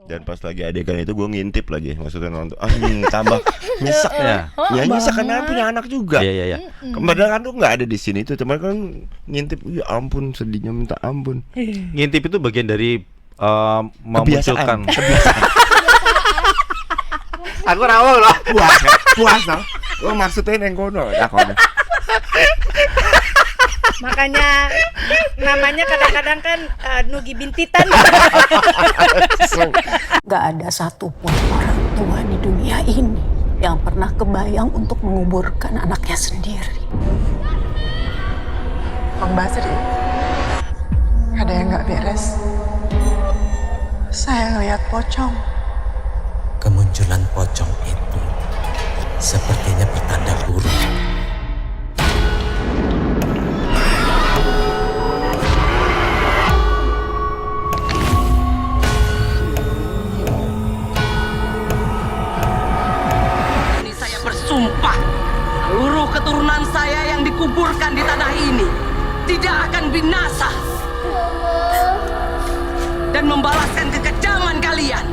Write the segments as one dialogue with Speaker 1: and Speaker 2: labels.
Speaker 1: Dan pas lagi adegan itu gue ngintip lagi, maksudnya nonton. Tambah nyesek ya. Ya nyesek karena punya anak juga.
Speaker 2: Iya.
Speaker 1: Padahal kan tuh nggak ada di sini tuh, cuman kan ngintip. Ya ampun, sedihnya minta ampun.
Speaker 2: Ngintip itu bagian dari memunculkan
Speaker 1: Kebiasaan.
Speaker 2: Aku rawol lah.
Speaker 1: Puas no. Lo maksudnya yang kono, kono.
Speaker 3: Makanya namanya kadang-kadang kan Nugi Bintitan.
Speaker 4: Gak ada satupun orang tua di dunia ini yang pernah kebayang untuk menguburkan anaknya sendiri.
Speaker 5: Bang Basri, ada yang nggak beres. Saya ngeliat pocong.
Speaker 6: Kemunculan pocong itu sepertinya pertanda buruk.
Speaker 7: Ini saya bersumpah, seluruh keturunan saya yang dikuburkan di tanah ini tidak akan binasa dan membalaskan kekejaman kalian.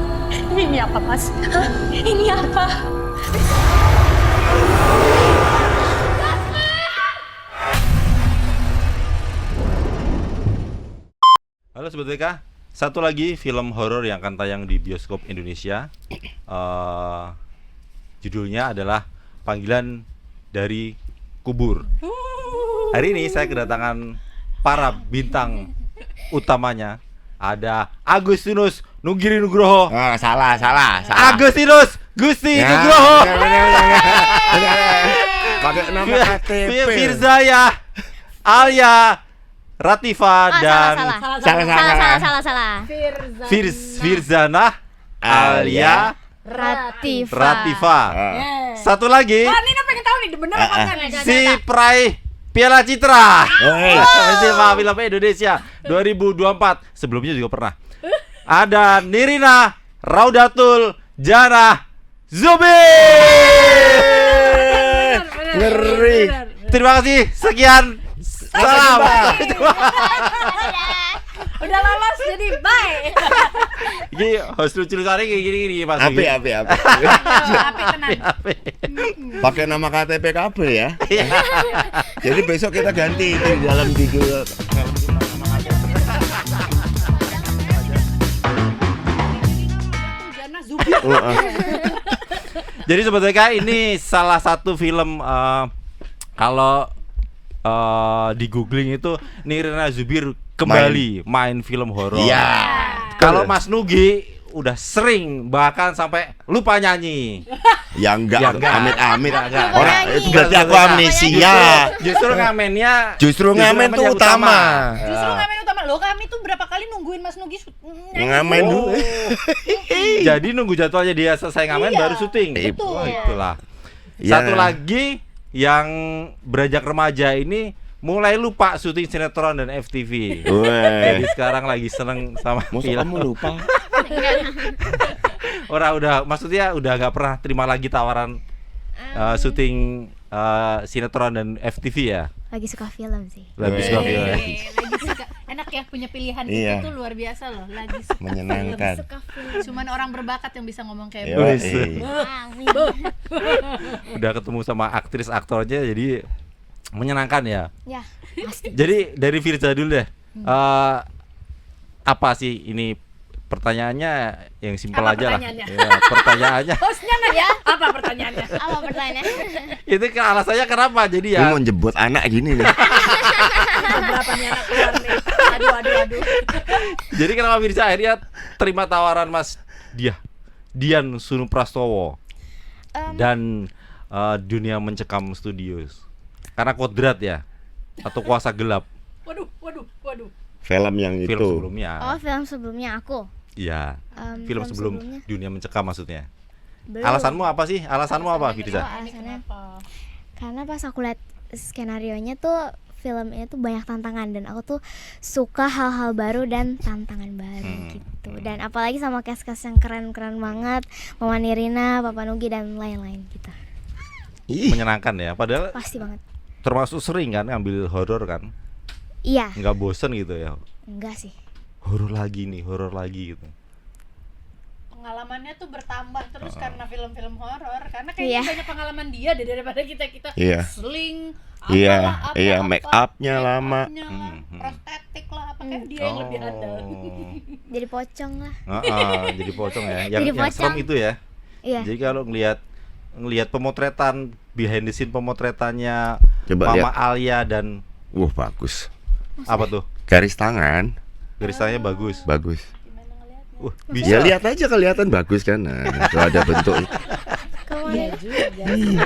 Speaker 4: Ini apa, Mas? Hah? Ini apa?
Speaker 2: Halo Sobat BK, satu lagi film horor yang akan tayang di bioskop Indonesia. Judulnya adalah Panggilan dari Kubur. Hari ini saya kedatangan para bintang utamanya. Ada Agustinus Nugiri Nugroho.
Speaker 1: Salah.
Speaker 2: Agustinus Gusti Nugroho.
Speaker 1: Pakai nama KTP.
Speaker 2: Firzaya Alia Ratifa dan
Speaker 8: Salah.
Speaker 2: Firzana Alia Ratifa. Satu lagi
Speaker 3: Nina pengen tahu nih bener apa enggak?
Speaker 2: si Prai Piala Citra. Festival Film Indonesia 2024. Sebelumnya juga pernah. Ada Nirina Raudatul Jana Zubir.
Speaker 1: Ngeri.
Speaker 2: Terima kasih. Sekian. Salam.
Speaker 3: Udah lolos jadi bye.
Speaker 2: Ini host lucu hari kayak gini Mas.
Speaker 1: Api.
Speaker 3: Api tenang.
Speaker 1: Pakai nama KTP KB ya. Jadi besok kita ganti itu di dalam Google.
Speaker 3: Jana Zubir.
Speaker 2: Jadi Sobat BK, ini salah satu film kalau di googling itu Nirina Zubir kembali main film horor.
Speaker 1: Iya.
Speaker 2: Kalau Mas Nugi udah sering bahkan sampai lupa nyanyi.
Speaker 1: Ya enggak. Amit-amit.
Speaker 2: Enggak.
Speaker 1: Orang itu berarti aku amnesia.
Speaker 2: Justru ngamen
Speaker 1: tuh utama.
Speaker 3: Justru ngamen utama. Loh kami tuh berapa kali nungguin Mas Nugi
Speaker 1: Ngamen dulu.
Speaker 2: Jadi nunggu jadwalnya dia selesai ngamen
Speaker 3: Iya,
Speaker 2: baru syuting.
Speaker 3: betul.
Speaker 2: Oh, itulah.
Speaker 1: Ya.
Speaker 2: Satu lagi yang beranjak remaja ini mulai lupa syuting sinetron dan FTV. Jadi sekarang lagi seneng sama
Speaker 1: Masa
Speaker 2: film.
Speaker 1: kamu lupa?
Speaker 2: Maksudnya udah nggak pernah terima lagi tawaran syuting sinetron dan FTV ya.
Speaker 8: Lagi suka film sih.
Speaker 2: Lagi suka film.
Speaker 3: Lagi suka. Enak ya punya pilihan
Speaker 1: Iya.
Speaker 3: itu tuh luar biasa loh. Lagi suka
Speaker 1: Menyenangkan.
Speaker 3: film. Cuman orang berbakat yang bisa ngomong kayak
Speaker 1: Yo,
Speaker 3: begitu.
Speaker 8: Amin.
Speaker 2: Udah ketemu sama aktris aktornya jadi menyenangkan ya.
Speaker 8: Ya, pasti.
Speaker 2: Jadi dari Firza dulu deh. Apa sih ini pertanyaannya yang simpel
Speaker 3: Apa
Speaker 2: aja lah.
Speaker 3: pertanyaannya?
Speaker 2: Ya, pertanyaannya.
Speaker 3: Hostnya nanya apa pertanyaannya?
Speaker 8: Apa pertanyaannya?
Speaker 2: Itu alasannya kenapa? Jadi
Speaker 1: Ini
Speaker 2: ya.
Speaker 1: mau jebot anak gini nih.
Speaker 3: Berapa nih anak keluar nih? Aduh.
Speaker 2: Jadi kenapa Firza akhirnya terima tawaran Mas Dian Sunuprastowo dan Dunia Mencekam Studios? Karena kodrat ya atau kuasa gelap?
Speaker 3: Waduh.
Speaker 1: Film yang
Speaker 2: Film
Speaker 1: itu.
Speaker 2: sebelumnya.
Speaker 8: Oh, film sebelumnya aku.
Speaker 2: Iya.
Speaker 8: Film
Speaker 2: Film sebelum
Speaker 8: sebelumnya?
Speaker 2: Dunia Mencekam maksudnya.
Speaker 8: Belum.
Speaker 2: Alasanmu apa sih? Alasanmu apa, Firza?
Speaker 8: Alasannya karena pas aku lihat skenarionya tuh filmnya tuh banyak tantangan dan aku tuh suka hal-hal baru dan tantangan baru gitu. Dan apalagi sama cast-cast yang keren-keren banget, Mama Nirina, Papa Nugi dan lain-lain gitu.
Speaker 2: Menyenangkan ya. Padahal
Speaker 8: Pasti banget.
Speaker 2: termasuk sering kan ngambil horor kan?
Speaker 8: Iya.
Speaker 2: Nggak bosen gitu ya.
Speaker 8: Enggak sih.
Speaker 2: Horor lagi gitu.
Speaker 3: pengalamannya tuh bertambah terus karena film-film horor. Karena
Speaker 8: Iya.
Speaker 3: kayaknya banyak pengalaman dia deh daripada kita
Speaker 1: Iya.
Speaker 3: sling,
Speaker 1: Iya,
Speaker 3: apalah,
Speaker 1: iya,
Speaker 3: apa,
Speaker 1: make up-nya lama.
Speaker 3: make-up-nya lah, prostetik lah, apa kayak dia yang lebih handal.
Speaker 8: Jadi pocong lah.
Speaker 2: Jadi pocong ya.
Speaker 8: Jadi
Speaker 2: Yang serem
Speaker 8: pocong.
Speaker 2: itu ya.
Speaker 8: Iya.
Speaker 2: Jadi kalau ngelihat pemotretan behind the scene pemotretannya
Speaker 1: Coba
Speaker 2: Mama
Speaker 1: lihat.
Speaker 2: Alia dan
Speaker 1: Wah, bagus.
Speaker 2: apa tuh?
Speaker 1: Garis tangan
Speaker 2: Garis tangannya bagus.
Speaker 1: bagus.
Speaker 2: Bisa.
Speaker 1: Ya lihat aja kelihatan bagus kan. Nah, itu ada bentuk itu.
Speaker 3: Iya juga sih.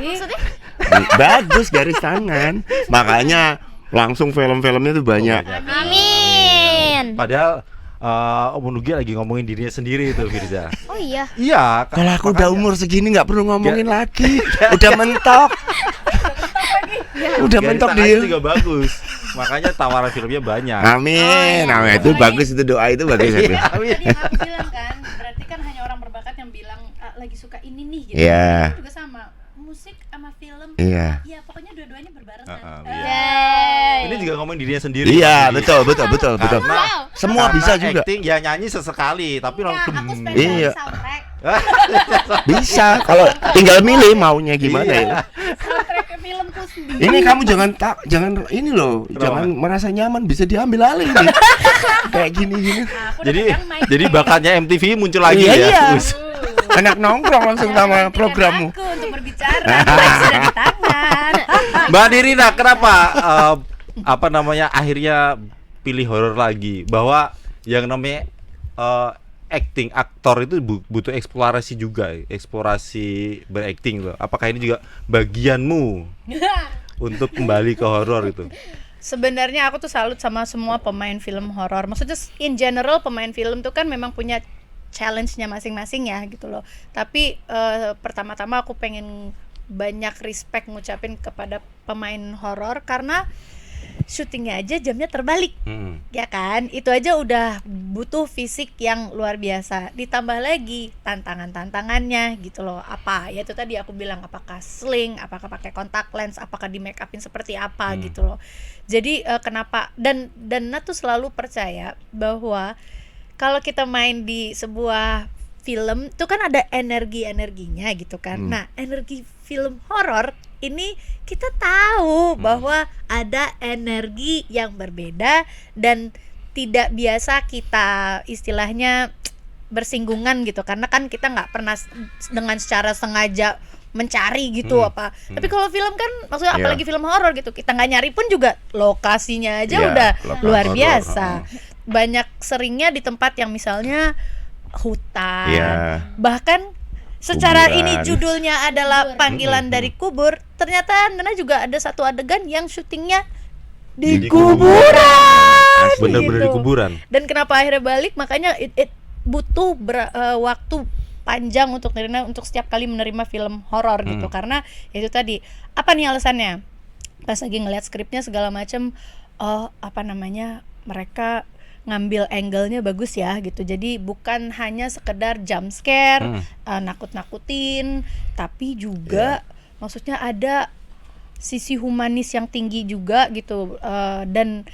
Speaker 1: Bagus garis tangan. Makanya langsung film-filmnya tuh banyak.
Speaker 8: Amin.
Speaker 2: Padahal Om Nugi lagi ngomongin dirinya sendiri itu Firza.
Speaker 8: Oh iya.
Speaker 2: Iya.
Speaker 1: Kalau aku udah umur segini nggak perlu ngomongin lagi. Udah mentok. Udah
Speaker 2: Garis
Speaker 1: mentok
Speaker 2: tangannya
Speaker 1: dia.
Speaker 2: juga bagus. Makanya tawaran filmnya banyak.
Speaker 1: Amin. Amin. Itu bagus, itu doa itu bagus.
Speaker 2: Iya,
Speaker 3: Tadi
Speaker 2: amin.
Speaker 3: yang aku bilang kan, berarti kan hanya orang berbakat yang bilang lagi suka ini nih gitu.
Speaker 1: Iya.
Speaker 3: Itu juga sama. Musik sama film.
Speaker 1: Iya.
Speaker 3: Ya pokoknya dua-duanya berbarengan.
Speaker 2: Iya.
Speaker 8: Yeay.
Speaker 2: Ini juga ngomongin dirinya sendiri.
Speaker 1: Iya,
Speaker 2: Jadi,
Speaker 1: betul.
Speaker 2: Karena,
Speaker 1: Semua
Speaker 2: karena
Speaker 1: bisa juga.
Speaker 2: acting ya nyanyi sesekali, tapi
Speaker 3: Enggak,
Speaker 2: langsung
Speaker 3: aku
Speaker 1: Iya.
Speaker 3: spesialis soundtrack.
Speaker 1: Bisa. Kalau tinggal milih maunya gimana
Speaker 2: Iya.
Speaker 1: ya.
Speaker 3: Soundtrack filmku sendiri.
Speaker 1: Ini kamu jangan ini loh,
Speaker 2: Kenapa?
Speaker 1: jangan merasa nyaman, bisa diambil alih ini. Kayak gini.
Speaker 3: Aku
Speaker 2: Jadi
Speaker 3: udah pegang mic.
Speaker 2: jadi bakatnya MTV muncul lagi
Speaker 1: Iya,
Speaker 2: ya.
Speaker 1: iya.
Speaker 2: Us.
Speaker 1: Anak nongkrong langsung
Speaker 3: Jangan
Speaker 1: sama
Speaker 3: hentikan
Speaker 1: programmu.
Speaker 3: aku untuk berbicara. Mic sudah di tangan.
Speaker 2: Mbak Nirina, kenapa apa namanya akhirnya pilih horor lagi? Bahwa yang namanya acting aktor itu butuh eksplorasi juga, eksplorasi berakting loh. Apakah ini juga bagianmu untuk kembali ke horor itu?
Speaker 3: Sebenarnya aku tuh salut sama semua pemain film horor. Maksudnya in general pemain film tuh kan memang punya challenge-nya masing-masing ya gitu loh. Tapi pertama-tama aku pengen banyak respect ngucapin kepada pemain horor karena syutingnya aja jamnya terbalik. Ya kan? Itu aja udah butuh fisik yang luar biasa. Ditambah lagi tantangannya gitu loh. Apa? Ya itu tadi aku bilang, apakah sling, apakah pakai kontak lens, apakah di make upin seperti apa gitu loh. Jadi kenapa dan Nat tuh selalu percaya bahwa kalau kita main di sebuah film itu kan ada energinya gitu kan. Nah, energi film horor ini kita tahu bahwa ada energi yang berbeda dan tidak biasa kita istilahnya bersinggungan gitu, karena kan kita nggak pernah dengan secara sengaja mencari gitu apa. Tapi kalau film kan maksudnya apalagi film horor gitu, kita nggak nyari pun juga lokasinya aja udah
Speaker 1: lokasi
Speaker 3: luar
Speaker 1: horor.
Speaker 3: biasa. Banyak seringnya di tempat yang misalnya hutan, bahkan secara
Speaker 1: Kuburan.
Speaker 3: ini judulnya adalah Panggilan dari Kubur, ternyata Nana juga ada satu adegan yang syutingnya di kuburan.
Speaker 2: Bener-bener di kuburan.
Speaker 3: Dan kenapa akhirnya balik, makanya it butuh waktu panjang untuk Nirina untuk setiap kali menerima film horor gitu, karena itu tadi apa nih alasannya, pas lagi ngeliat skripnya segala macam, mereka ngambil angle-nya bagus ya gitu, jadi bukan hanya sekedar jump scare, nakut-nakutin, tapi juga maksudnya ada sisi humanis yang tinggi juga gitu, dan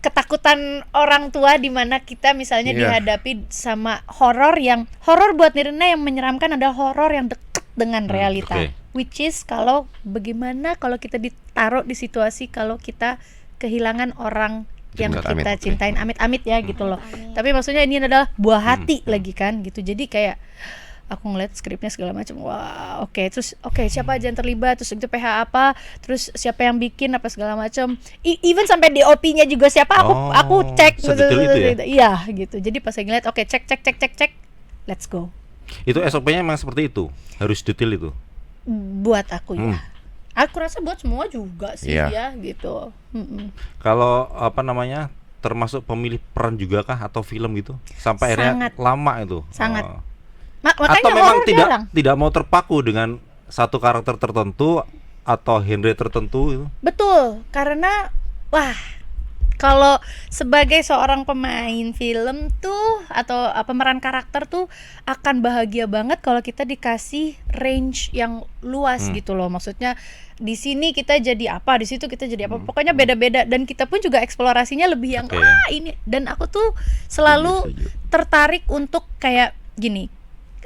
Speaker 3: ketakutan orang tua di mana kita misalnya dihadapi sama horor buat Nirina yang menyeramkan adalah horor yang dekat dengan realita, which is kalau bagaimana kalau kita ditaruh di situasi kalau kita kehilangan orang yang kita cintain, amit-amit ya gitu loh. Tapi maksudnya ini adalah buah hati lagi kan gitu. Jadi kayak aku ngeliat skripnya segala macam, wah terus siapa aja yang terlibat, terus itu PH apa, terus siapa yang bikin apa segala macam, even sampai DOP-nya juga siapa, aku cek
Speaker 2: sedetail itu ya?
Speaker 3: Iya gitu. Jadi pas saya ngeliat cek, let's go.
Speaker 2: Itu SOP-nya memang seperti itu, harus detail itu.
Speaker 3: Buat aku ya. Aku rasa buat semua juga sih ya gitu.
Speaker 2: Kalau apa namanya, termasuk pemilih peran juga kah atau film gitu? Sampai akhirnya lama itu.
Speaker 3: Sangat.
Speaker 2: Atau memang tidak mau terpaku dengan satu karakter tertentu atau genre tertentu itu?
Speaker 3: Betul, karena kalau sebagai seorang pemain film tuh atau pemeran karakter tuh akan bahagia banget kalau kita dikasih range yang luas gitu loh. Maksudnya di sini kita jadi apa, di situ kita jadi apa. Pokoknya beda-beda, dan kita pun juga eksplorasinya lebih yang ini. Dan aku tuh selalu tertarik untuk kayak gini.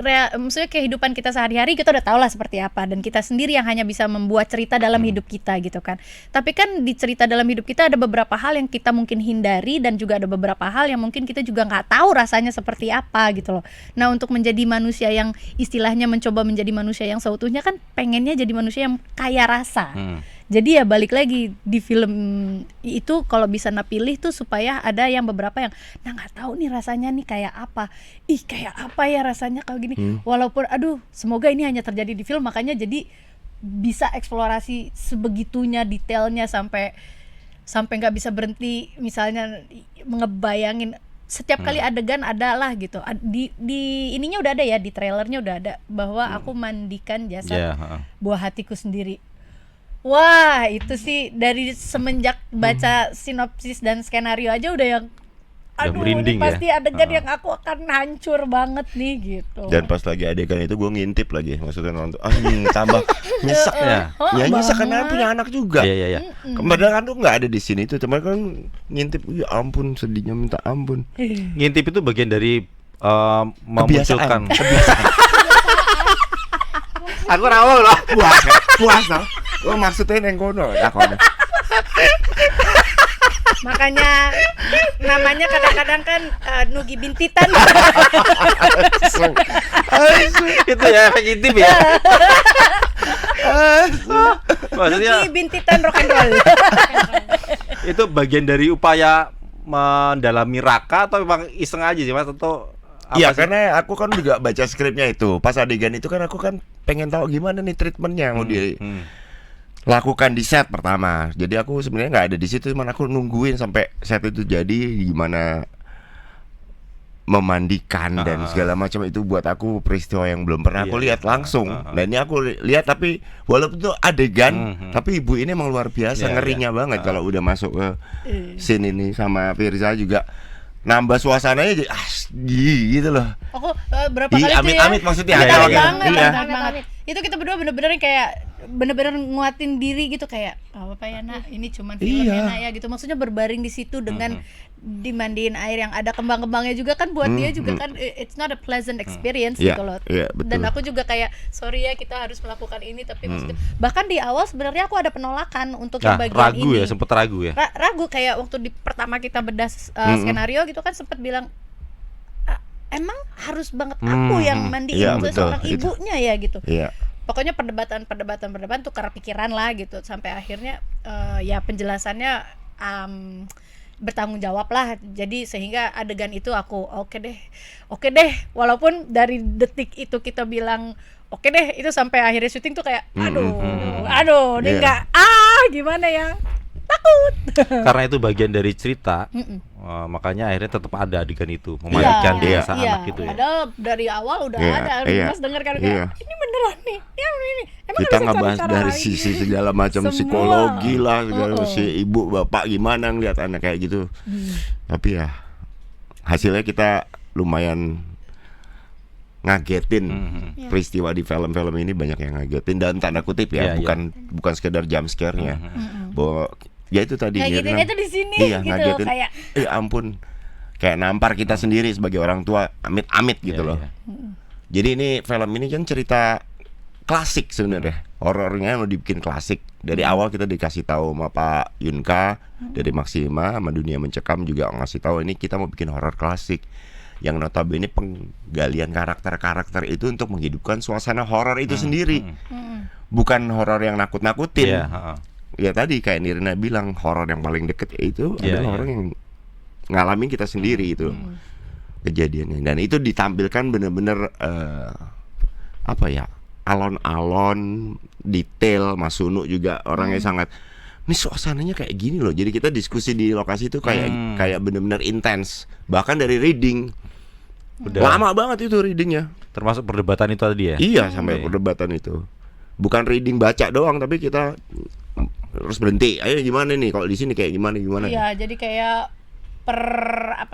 Speaker 3: maksudnya kehidupan kita sehari-hari kita udah tahu lah seperti apa, dan kita sendiri yang hanya bisa membuat cerita dalam hidup kita gitu kan. Tapi kan di cerita dalam hidup kita ada beberapa hal yang kita mungkin hindari, dan juga ada beberapa hal yang mungkin kita juga nggak tahu rasanya seperti apa gitu loh. Nah, untuk menjadi manusia yang istilahnya mencoba menjadi manusia yang seutuhnya kan pengennya jadi manusia yang kaya rasa. Jadi ya balik lagi di film itu kalau bisa pilih tuh supaya ada yang beberapa yang nggak tahu nih rasanya nih kayak apa. Kayak apa ya rasanya kalau gini. Walaupun semoga ini hanya terjadi di film, makanya jadi bisa eksplorasi sebegitunya detailnya sampai nggak bisa berhenti, misalnya ngebayangin setiap kali adegan adalah gitu. Di ininya udah ada ya, di trailernya udah ada bahwa aku mandikan jasad buah hatiku sendiri. Wah, itu sih dari semenjak baca sinopsis dan skenario aja udah yang
Speaker 2: merinding
Speaker 3: ini pasti
Speaker 2: ya?
Speaker 3: adegan yang aku akan hancur banget nih gitu.
Speaker 1: Dan pas lagi adegan itu gue ngintip lagi, maksudnya nonton tambah nyesek
Speaker 2: ya.
Speaker 1: Ya nyesek karena punya anak juga.
Speaker 2: Iya.
Speaker 1: Padahal kan tuh nggak ada di sini tuh, cuman kan ngintip, ya ampun sedihnya minta ampun.
Speaker 2: Ngintip itu bagian dari memunculkan
Speaker 1: Kebiasaan.
Speaker 2: aku rawol lah.
Speaker 1: Puas no. Lo maksudnya yang kono,
Speaker 3: Makanya namanya kadang-kadang kan Nugi Bintitan.
Speaker 2: Itu ya efek ngintip ya. Maksudnya
Speaker 3: Nugi Bintitan rock and roll.
Speaker 2: itu bagian dari upaya mendalami Raka atau memang iseng aja sih Mas, atau
Speaker 1: Iya,
Speaker 2: apa sih?
Speaker 1: karena aku kan juga baca skripnya itu. Pas adegan itu kan aku kan pengen tahu gimana nih treatmentnya yang mau dilakukan di set pertama. Jadi aku sebenarnya nggak ada di situ, cuman aku nungguin sampai set itu jadi, gimana memandikan dan segala macam. Itu buat aku peristiwa yang belum pernah aku lihat langsung. Nah ini aku lihat, tapi walaupun itu adegan, tapi ibu ini emang luar biasa, ngerinya banget kalau udah masuk ke scene ini. Sama Firza juga nambah suasananya jadi gitu loh.
Speaker 3: Aku berapa kali
Speaker 1: amit-amit maksudnya.
Speaker 3: Banget. Itu kita berdua bener-bener kayak bener-bener nguatin diri gitu, kayak apa ya nak, ini cuman film ya nak ya gitu. Maksudnya berbaring di situ dengan dimandiin air yang ada kembang-kembangnya juga kan, buat dia juga kan it's not a pleasant experience gitu loh. Dan aku juga kayak sorry ya kita harus melakukan ini, tapi maksudnya bahkan di awal sebenarnya aku ada penolakan untuk yang bagian
Speaker 2: ragu
Speaker 3: ini.
Speaker 2: Sempet ragu ya.
Speaker 3: Ragu kayak waktu di pertama kita bedah skenario gitu kan, sempet bilang emang harus banget aku yang mandiin seorang ibunya ya gitu. Pokoknya perdebatan tukar pikiran lah gitu, sampai akhirnya ya penjelasannya bertanggung jawab lah. Jadi sehingga adegan itu aku oke deh walaupun dari detik itu kita bilang oke deh, itu sampai akhirnya syuting tuh kayak aduh ini enggak gimana ya, takut.
Speaker 2: Karena itu bagian dari cerita, makanya akhirnya tetap ada adegan itu, memandikan desa anak gitu ya.
Speaker 3: Padahal dari awal udah ada, Mas dengar kan kayak ini beneran nih, ini. Emang
Speaker 1: kita ngebahas dari sisi segala macam psikologi lah, segala si ibu bapak gimana ngeliat anak kayak gitu. Tapi ya hasilnya kita lumayan ngagetin. Peristiwa di film-film ini banyak yang ngagetin, dan tanda kutip ya, bukan sekedar jump scare-nya. Bahwa ya itu tadi
Speaker 3: ngagetin itu di sini gitu
Speaker 1: ngagetin,
Speaker 3: kayak
Speaker 1: ampun, kayak nampar kita sendiri sebagai orang tua, amit-amit gitu loh. Jadi ini film ini kan cerita klasik sebenarnya, horornya mau dibikin klasik. Dari awal kita dikasih tahu sama Pak Yunka dari Maxima, sama Dunia Mencekam juga ngasih tahu ini kita mau bikin horor klasik yang notabene penggalian karakter-karakter itu untuk menghidupkan suasana horor itu sendiri. Bukan horor yang nakut-nakutin. Ya tadi kayak Nirina bilang, horor yang paling deket itu adalah horor yang ngalamin kita sendiri itu kejadiannya. Dan itu ditampilkan bener-bener apa ya, alon-alon, detail. Mas Sunu juga orangnya sangat, ini suasananya kayak gini loh. Jadi kita diskusi di lokasi itu kayak bener-bener intens. Bahkan dari reading lama banget itu readingnya.
Speaker 2: Termasuk perdebatan itu tadi ya?
Speaker 1: Iya, sampai perdebatan itu. Bukan reading baca doang, tapi kita harus berhenti. Ayo gimana nih kalau di sini kayak gimana?
Speaker 3: Iya, jadi kayak per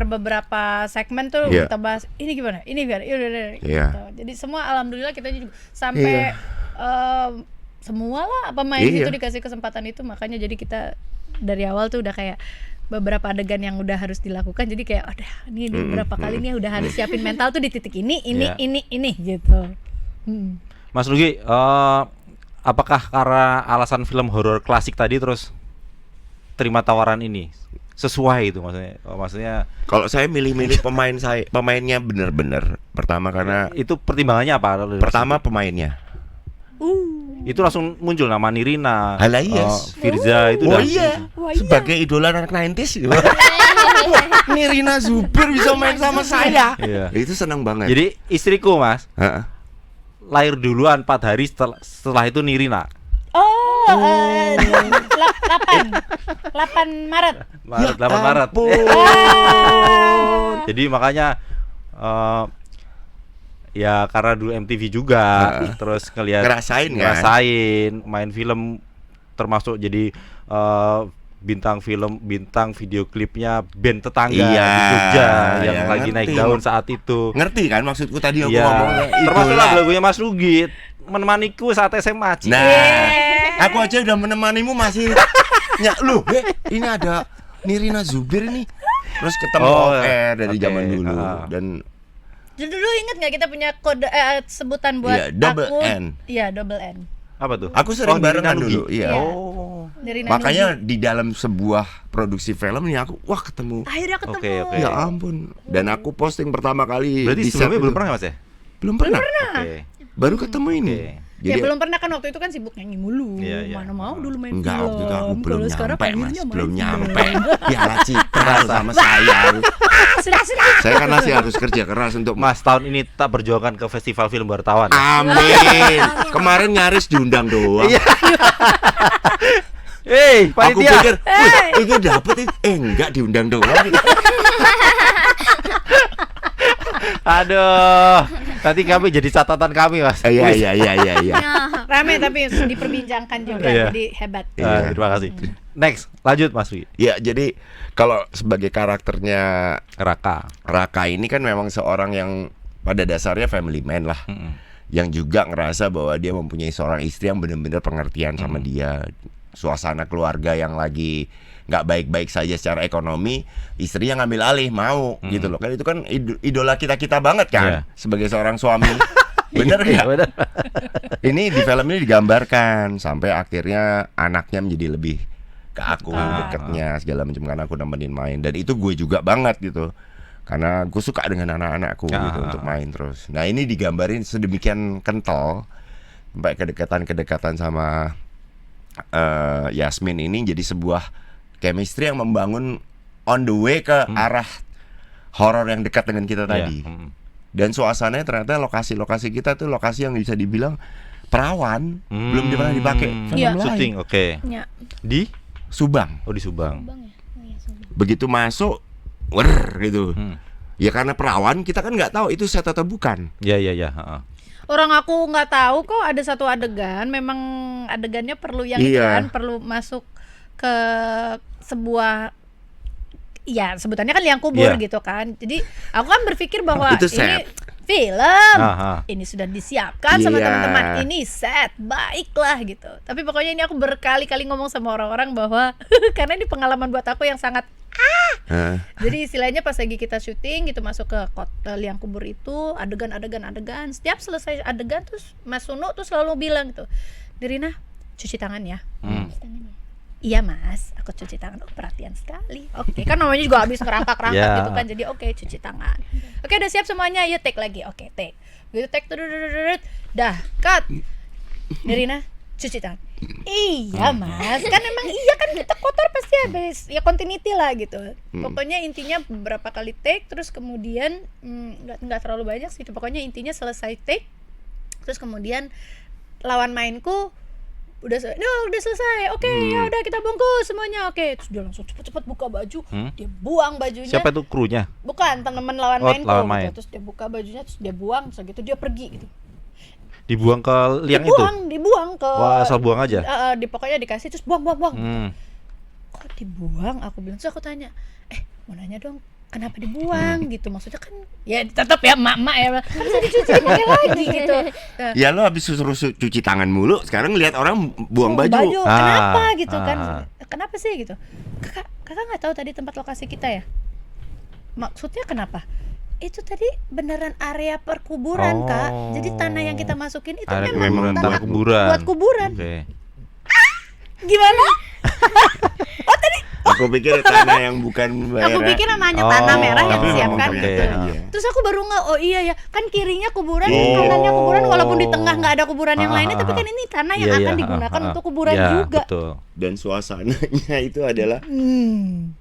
Speaker 3: beberapa segmen tuh kita bahas ini gimana. Gitu. Jadi semua alhamdulillah kita juga sampai semua lah pemain itu dikasih kesempatan itu, makanya jadi kita dari awal tuh udah kayak beberapa adegan yang udah harus dilakukan, jadi kayak udah ini beberapa kali nih udah harus siapin mental tuh di titik ini gitu.
Speaker 2: Mas Nugi, apakah karena alasan film horor klasik tadi terus terima tawaran ini sesuai itu maksudnya
Speaker 1: Kalau saya milih-milih pemainnya bener-bener. Pertama karena
Speaker 2: itu pertimbangannya apa?
Speaker 1: pertama pemainnya.
Speaker 2: Itu langsung muncul nama Nirina,
Speaker 1: Halah, yes.
Speaker 2: Firza itu
Speaker 1: Oh
Speaker 2: dah.
Speaker 1: iya, sebagai idola anak 90s. Nirina Zubir bisa main sama saya.
Speaker 2: Iya.
Speaker 1: Itu senang banget.
Speaker 2: Jadi istriku Mas
Speaker 1: Heeh.
Speaker 2: lahir duluan 4 hari setelah itu Nirina.
Speaker 3: 8 Maret.
Speaker 2: Maret, 8 Maret. Jadi makanya ya karena dulu MTV juga, terus
Speaker 1: Ngerasain
Speaker 2: main film, termasuk jadi bintang video klipnya band tetangga
Speaker 1: Iya,
Speaker 2: di Jogja yang
Speaker 1: iya,
Speaker 2: lagi naik
Speaker 1: ngerti.
Speaker 2: daun saat itu.
Speaker 1: Ngerti kan maksudku tadi aku
Speaker 2: Iya.
Speaker 1: ngomongnya
Speaker 2: Termasuk
Speaker 1: idola.
Speaker 2: lagunya Mas Nugi, menemaniku saat SMA.
Speaker 1: Nah, aku aja udah menemanimu masih lu, ini ada Nirina Zubir nih. Terus ketemu dari
Speaker 2: oke.
Speaker 1: zaman dulu dan
Speaker 3: Dulu inget nggak kita punya kode sebutan buat
Speaker 1: Iya, double
Speaker 3: aku?
Speaker 1: N.
Speaker 3: Iya, double N.
Speaker 2: Apa tuh?
Speaker 1: aku sering barengan
Speaker 2: Nirina Nugi.
Speaker 1: dulu, iya.
Speaker 2: Oh.
Speaker 3: Dari
Speaker 1: Makanya di dalam sebuah produksi film nih aku ketemu.
Speaker 3: akhirnya ketemu.
Speaker 2: Oke.
Speaker 1: Ya ampun. Dan aku posting pertama kali
Speaker 2: Berarti
Speaker 1: di set
Speaker 2: sebelumnya
Speaker 1: itu.
Speaker 2: belum pernah ya Mas ya?
Speaker 1: Belum pernah.
Speaker 2: Oke.
Speaker 1: Baru ketemu ini.
Speaker 2: Oke.
Speaker 3: Ya belum pernah kan, waktu itu kan sibuk nyanyi mulu.
Speaker 2: Iya, iya.
Speaker 3: Mana mau dulu main
Speaker 1: Enggak,
Speaker 3: film.
Speaker 1: waktu itu aku belum
Speaker 3: Kalau sekarang
Speaker 1: nyampe Mas,
Speaker 3: akhirnya main
Speaker 1: belum
Speaker 3: film.
Speaker 1: nyampe. Piala Citra sama saya.
Speaker 3: Sudah.
Speaker 1: Saya kan masih harus kerja keras untuk
Speaker 2: Mas, tahun ini tak berjuangkan ke festival film wartawan.
Speaker 1: Amin. Kemarin nyaris diundang doang.
Speaker 2: Hei,
Speaker 1: Aku
Speaker 2: panitia.
Speaker 1: pikir, wih, itu dapet itu. Enggak diundang doang.
Speaker 2: Aduh, nanti kami jadi catatan kami, Mas.
Speaker 1: Iya.
Speaker 3: Rame tapi diperbincangkan juga,
Speaker 2: Iya.
Speaker 3: jadi hebat.
Speaker 2: Terima kasih. Next, lanjut Mas Wi.
Speaker 1: Ya, jadi kalau sebagai karakternya
Speaker 2: Raka
Speaker 1: ini kan memang seorang yang pada dasarnya family man lah. Yang juga ngerasa bahwa dia mempunyai seorang istri yang benar-benar pengertian sama dia. Suasana keluarga yang lagi nggak baik-baik saja secara ekonomi, istrinya ngambil alih, mau gitu loh. Kan itu kan idola kita banget kan,
Speaker 2: Iya.
Speaker 1: sebagai seorang suami. Bener nggak?
Speaker 2: Bener.
Speaker 1: Ini di film ini digambarkan sampai akhirnya anaknya menjadi lebih ke aku, deketnya segala macam, karena aku nemenin main, dan itu gue juga banget gitu. Karena gue suka dengan anak-anakku gitu untuk main terus. Nah, ini digambarin sedemikian kental sampai kedekatan sama Yasmin ini jadi sebuah chemistry yang membangun on the way ke arah horor yang dekat dengan kita tadi. Dan suasananya ternyata lokasi-lokasi kita tuh lokasi yang bisa dibilang perawan, belum pernah dipakai film
Speaker 3: Iya.
Speaker 1: lain.
Speaker 2: Syuting, oke.
Speaker 3: Ya.
Speaker 2: Di
Speaker 1: Subang.
Speaker 2: di Subang.
Speaker 1: Begitu masuk, gitu. Ya karena perawan kita kan nggak tahu itu set atau bukan.
Speaker 2: Iya. Heeh.
Speaker 3: Orang aku nggak tahu kok, ada satu adegan memang adegannya perlu yang itu
Speaker 1: Iya.
Speaker 3: kan, perlu masuk ke sebuah, ya sebutannya kan liang kubur
Speaker 2: Iya.
Speaker 3: gitu kan. Jadi aku kan berpikir bahwa
Speaker 1: Itu
Speaker 3: ini
Speaker 1: set.
Speaker 3: film,
Speaker 2: Aha.
Speaker 3: ini sudah disiapkan sama
Speaker 1: Iya.
Speaker 3: teman-teman, ini set, baiklah gitu. Tapi pokoknya ini aku berkali-kali ngomong sama orang-orang bahwa karena ini pengalaman buat aku yang sangat jadi istilahnya pas lagi kita syuting gitu, masuk ke liang kubur itu, adegan, setiap selesai adegan terus Mas Sunu tuh selalu bilang gitu, Nirina cuci tangan ya. Iya Mas, aku cuci tangan. Oh, perhatian sekali. Oke, kan namanya juga habis ngerangkak-rangkak
Speaker 2: Yeah.
Speaker 3: gitu kan. Jadi oke, cuci tangan. Oke, udah siap semuanya, yuk take lagi. Oke, take. Gitu take, dah, cut. Nirina cuci tangan. Iya Mas, kan emang iya kan, kita kotor pasti habis. Ya continuity lah gitu. Pokoknya intinya beberapa kali take, terus kemudian nggak terlalu banyak sih. Pokoknya intinya selesai take, terus kemudian lawan mainku udah selesai. Oke, ya udah kita bungkus semuanya. Oke, terus dia langsung cepet-cepet buka baju, dia buang bajunya.
Speaker 2: Siapa itu krunya?
Speaker 3: Bukan, teman lawan
Speaker 2: Oh,
Speaker 3: mainku
Speaker 2: lawan
Speaker 3: gitu.
Speaker 2: main.
Speaker 3: Terus dia buka bajunya, terus dia buang, terus gitu dia pergi gitu.
Speaker 2: Dibuang ke liang itu.
Speaker 3: Dibuang ke.
Speaker 2: Wah, asal buang aja.
Speaker 3: Pokoknya dikasih terus buang. Kok dibuang? Aku bilang, terus aku tanya, mau nanya dong, kenapa dibuang gitu? Maksudnya kan ya tetap ya emak-emak ya, kan bisa dicuci pakai lagi gitu.
Speaker 1: Ya lo habis suruh cuci tangan mulu, sekarang lihat orang buang baju.
Speaker 3: Kenapa gitu kan? Kenapa sih gitu? kakak nggak tahu tadi tempat lokasi kita ya? Maksudnya kenapa? Itu tadi beneran area perkuburan, Kak. Jadi tanah yang kita masukin itu
Speaker 2: Area
Speaker 3: memang
Speaker 2: tanah
Speaker 3: tanah
Speaker 2: kuburan.
Speaker 3: buat kuburan.
Speaker 2: Oke.
Speaker 3: Gimana?
Speaker 1: Aku pikir tanah yang bukan merah.
Speaker 3: Aku pikir namanya tanah merah yang
Speaker 1: tapi
Speaker 3: disiapkan
Speaker 1: memang
Speaker 3: gitu.
Speaker 1: ternyata iya.
Speaker 3: Terus aku baru oh iya ya, kan kirinya kuburan,
Speaker 1: Oh.
Speaker 3: kanannya kuburan, walaupun di tengah nggak ada kuburan yang lainnya, tapi kan ini tanah yang
Speaker 2: Iya,
Speaker 3: akan
Speaker 2: iya,
Speaker 3: digunakan
Speaker 2: ah,
Speaker 3: untuk kuburan
Speaker 2: iya,
Speaker 3: juga.
Speaker 2: Betul.
Speaker 1: Dan suasananya itu adalah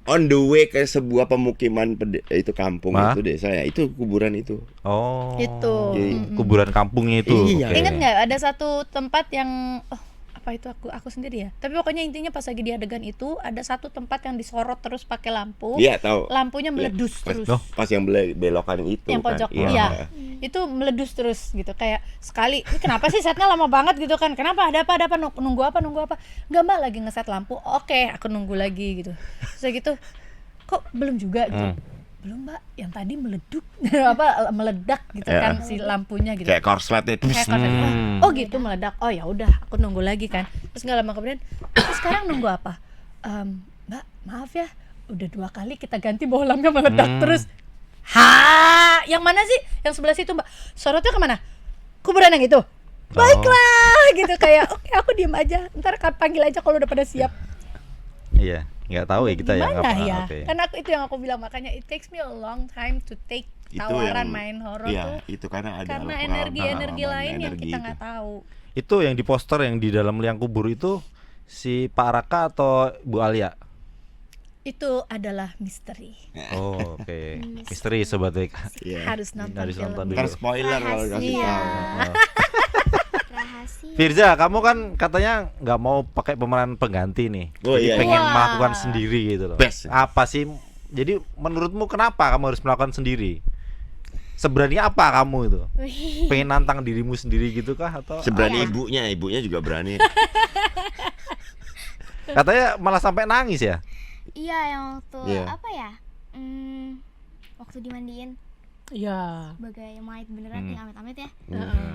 Speaker 1: on the way ke sebuah pemukiman itu kampung
Speaker 2: Hah?
Speaker 1: itu desa ya. Itu kuburan itu.
Speaker 2: Oh.
Speaker 3: Gitu.
Speaker 2: Kuburan kampungnya itu.
Speaker 1: Iya.
Speaker 2: Oke.
Speaker 3: Ingat nggak ada satu tempat yang apa itu aku sendiri ya. Tapi pokoknya intinya pas lagi di adegan itu ada satu tempat yang disorot terus pakai lampu.
Speaker 1: Iya, tahu.
Speaker 3: Lampunya meledus
Speaker 1: Pas-
Speaker 3: terus.
Speaker 1: Pas yang belokan itu
Speaker 3: Yang
Speaker 1: kan.
Speaker 3: pojok, iya. Itu meledus terus gitu kayak sekali. Ini kenapa sih setnya lama banget gitu kan? Kenapa? Ada apa? Nunggu apa? Enggak, Mbak, lagi ngeset lampu. Oke, aku nunggu lagi gitu. Terus gitu. Kok belum juga gitu? Belum, Mbak, yang tadi meleduk meledak gitu
Speaker 1: Ya.
Speaker 3: kan si lampunya gitu.
Speaker 1: Kayak korslet itu.
Speaker 3: Kayak korslet. Oh gitu meledak. Oh ya udah, aku nunggu lagi kan. Terus nggak lama kemudian, terus sekarang nunggu apa? Mbak, maaf ya, udah 2 kali kita ganti bohlamnya meledak terus. Yang mana sih? Yang sebelah situ, Mbak. Sorotnya kemana? Kuburan yang itu. Baiklah, gitu kayak oke, aku diem aja. Ntar panggil aja kalau udah pada siap.
Speaker 2: Iya. Nggak tahu ya kita yang
Speaker 3: Gimana
Speaker 2: apa.
Speaker 3: ya?
Speaker 2: Oke.
Speaker 3: Karena itu yang aku bilang, makanya it takes me a long time to take
Speaker 1: Itu
Speaker 3: tawaran
Speaker 1: yang-
Speaker 3: main horor
Speaker 1: Iya,
Speaker 3: tuh.
Speaker 1: itu karena ada
Speaker 3: Karena
Speaker 1: pengalaman-
Speaker 3: energi-energi
Speaker 1: pengalaman
Speaker 3: lain yang
Speaker 1: energi
Speaker 3: kita
Speaker 1: itu.
Speaker 3: nggak tahu.
Speaker 2: Itu yang di poster yang di dalam liang kubur itu si Pak Raka atau Bu Alia?
Speaker 3: Itu adalah misteri.
Speaker 2: Oh, oke. Misteri sobat WK.
Speaker 1: Iya.
Speaker 3: Harus nonton
Speaker 2: Harus nonton
Speaker 3: film.
Speaker 2: dulu.
Speaker 1: Ntar spoiler kalau kasih
Speaker 3: Rahasia.
Speaker 1: tahu.
Speaker 8: Rahasia.
Speaker 2: Firza, kamu kan katanya nggak mau pakai pemeran pengganti nih.
Speaker 1: Oh,
Speaker 2: Jadi
Speaker 1: iya.
Speaker 2: pengen
Speaker 3: Wah.
Speaker 2: melakukan sendiri gitu loh.
Speaker 1: Best.
Speaker 2: Apa sih? Jadi menurutmu kenapa kamu harus melakukan sendiri? Seberani apa kamu itu? Pengen nantang dirimu sendiri gitu kah atau
Speaker 1: Seberani ibunya juga berani.
Speaker 2: katanya malah sampai nangis ya?
Speaker 8: Iya, yang waktu
Speaker 1: Iya.
Speaker 8: apa ya? Waktu dimandiin
Speaker 3: Iya.
Speaker 8: sebagai mayat beneran nih amit-amit ya.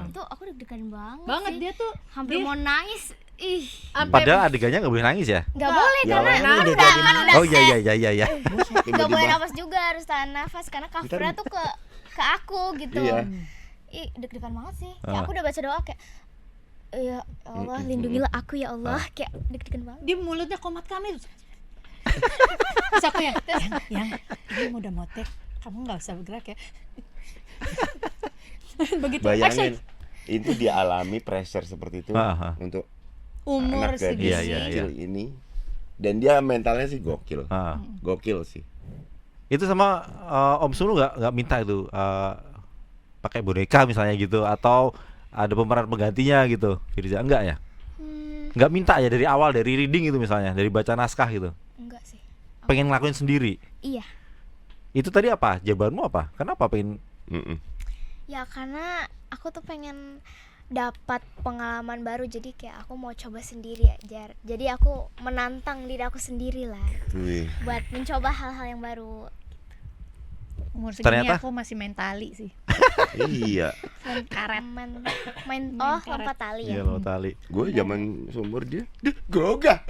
Speaker 8: Itu aku deg-degan banget.
Speaker 3: Banget
Speaker 8: sih.
Speaker 3: dia tuh
Speaker 8: Hampir mau nangis. Ih,
Speaker 2: Padahal adegannya nggak boleh nangis ya?
Speaker 8: nggak boleh
Speaker 1: Ya,
Speaker 8: karena
Speaker 1: ini udah
Speaker 8: kan
Speaker 1: jadi-
Speaker 8: udah
Speaker 2: Oh iya.
Speaker 8: nggak boleh nafas juga, harus tahan nafas karena covernya tuh ke aku gitu.
Speaker 1: Iya.
Speaker 8: Ih, deg-degan banget sih.
Speaker 2: Ah.
Speaker 8: Ya, aku udah baca doa kayak ya Allah, lindungilah aku ya Allah. Kayak deg-degan banget.
Speaker 3: dia mulutnya komat kami. Terus aku yang ini udah mau take, kamu nggak usah bergerak ya. Begitu
Speaker 1: Bayangin
Speaker 3: action.
Speaker 1: itu dialami pressure seperti itu
Speaker 2: Aha.
Speaker 1: untuk
Speaker 3: Umur
Speaker 1: anak gadis
Speaker 3: segini.
Speaker 2: Iya.
Speaker 1: kecil ini, dan dia mentalnya sih gokil.
Speaker 2: Ah.
Speaker 1: Gokil sih.
Speaker 2: Itu sama Om Sulu nggak minta itu pakai boneka misalnya gitu atau ada pemeran penggantinya gitu, Firza? Enggak ya? Nggak minta ya dari awal, dari reading itu misalnya, dari baca naskah gitu.
Speaker 8: Enggak sih.
Speaker 2: Pengen ngelakuin sendiri.
Speaker 8: Iya.
Speaker 2: Itu tadi apa? Jawabanmu apa? Kenapa pengen?
Speaker 1: Mm-mm.
Speaker 8: Ya karena aku tuh pengen dapat pengalaman baru, jadi kayak aku mau coba sendiri aja. Jadi aku menantang diri aku sendiri lah
Speaker 1: Wih.
Speaker 8: buat mencoba hal-hal yang baru.
Speaker 3: Umur segini
Speaker 2: Ternyata?
Speaker 3: aku masih main tali sih.
Speaker 1: Iya.
Speaker 8: Main karet, main lompat tali ya.
Speaker 2: Iya lo tali.
Speaker 1: Gue zaman seumur dia, Goga.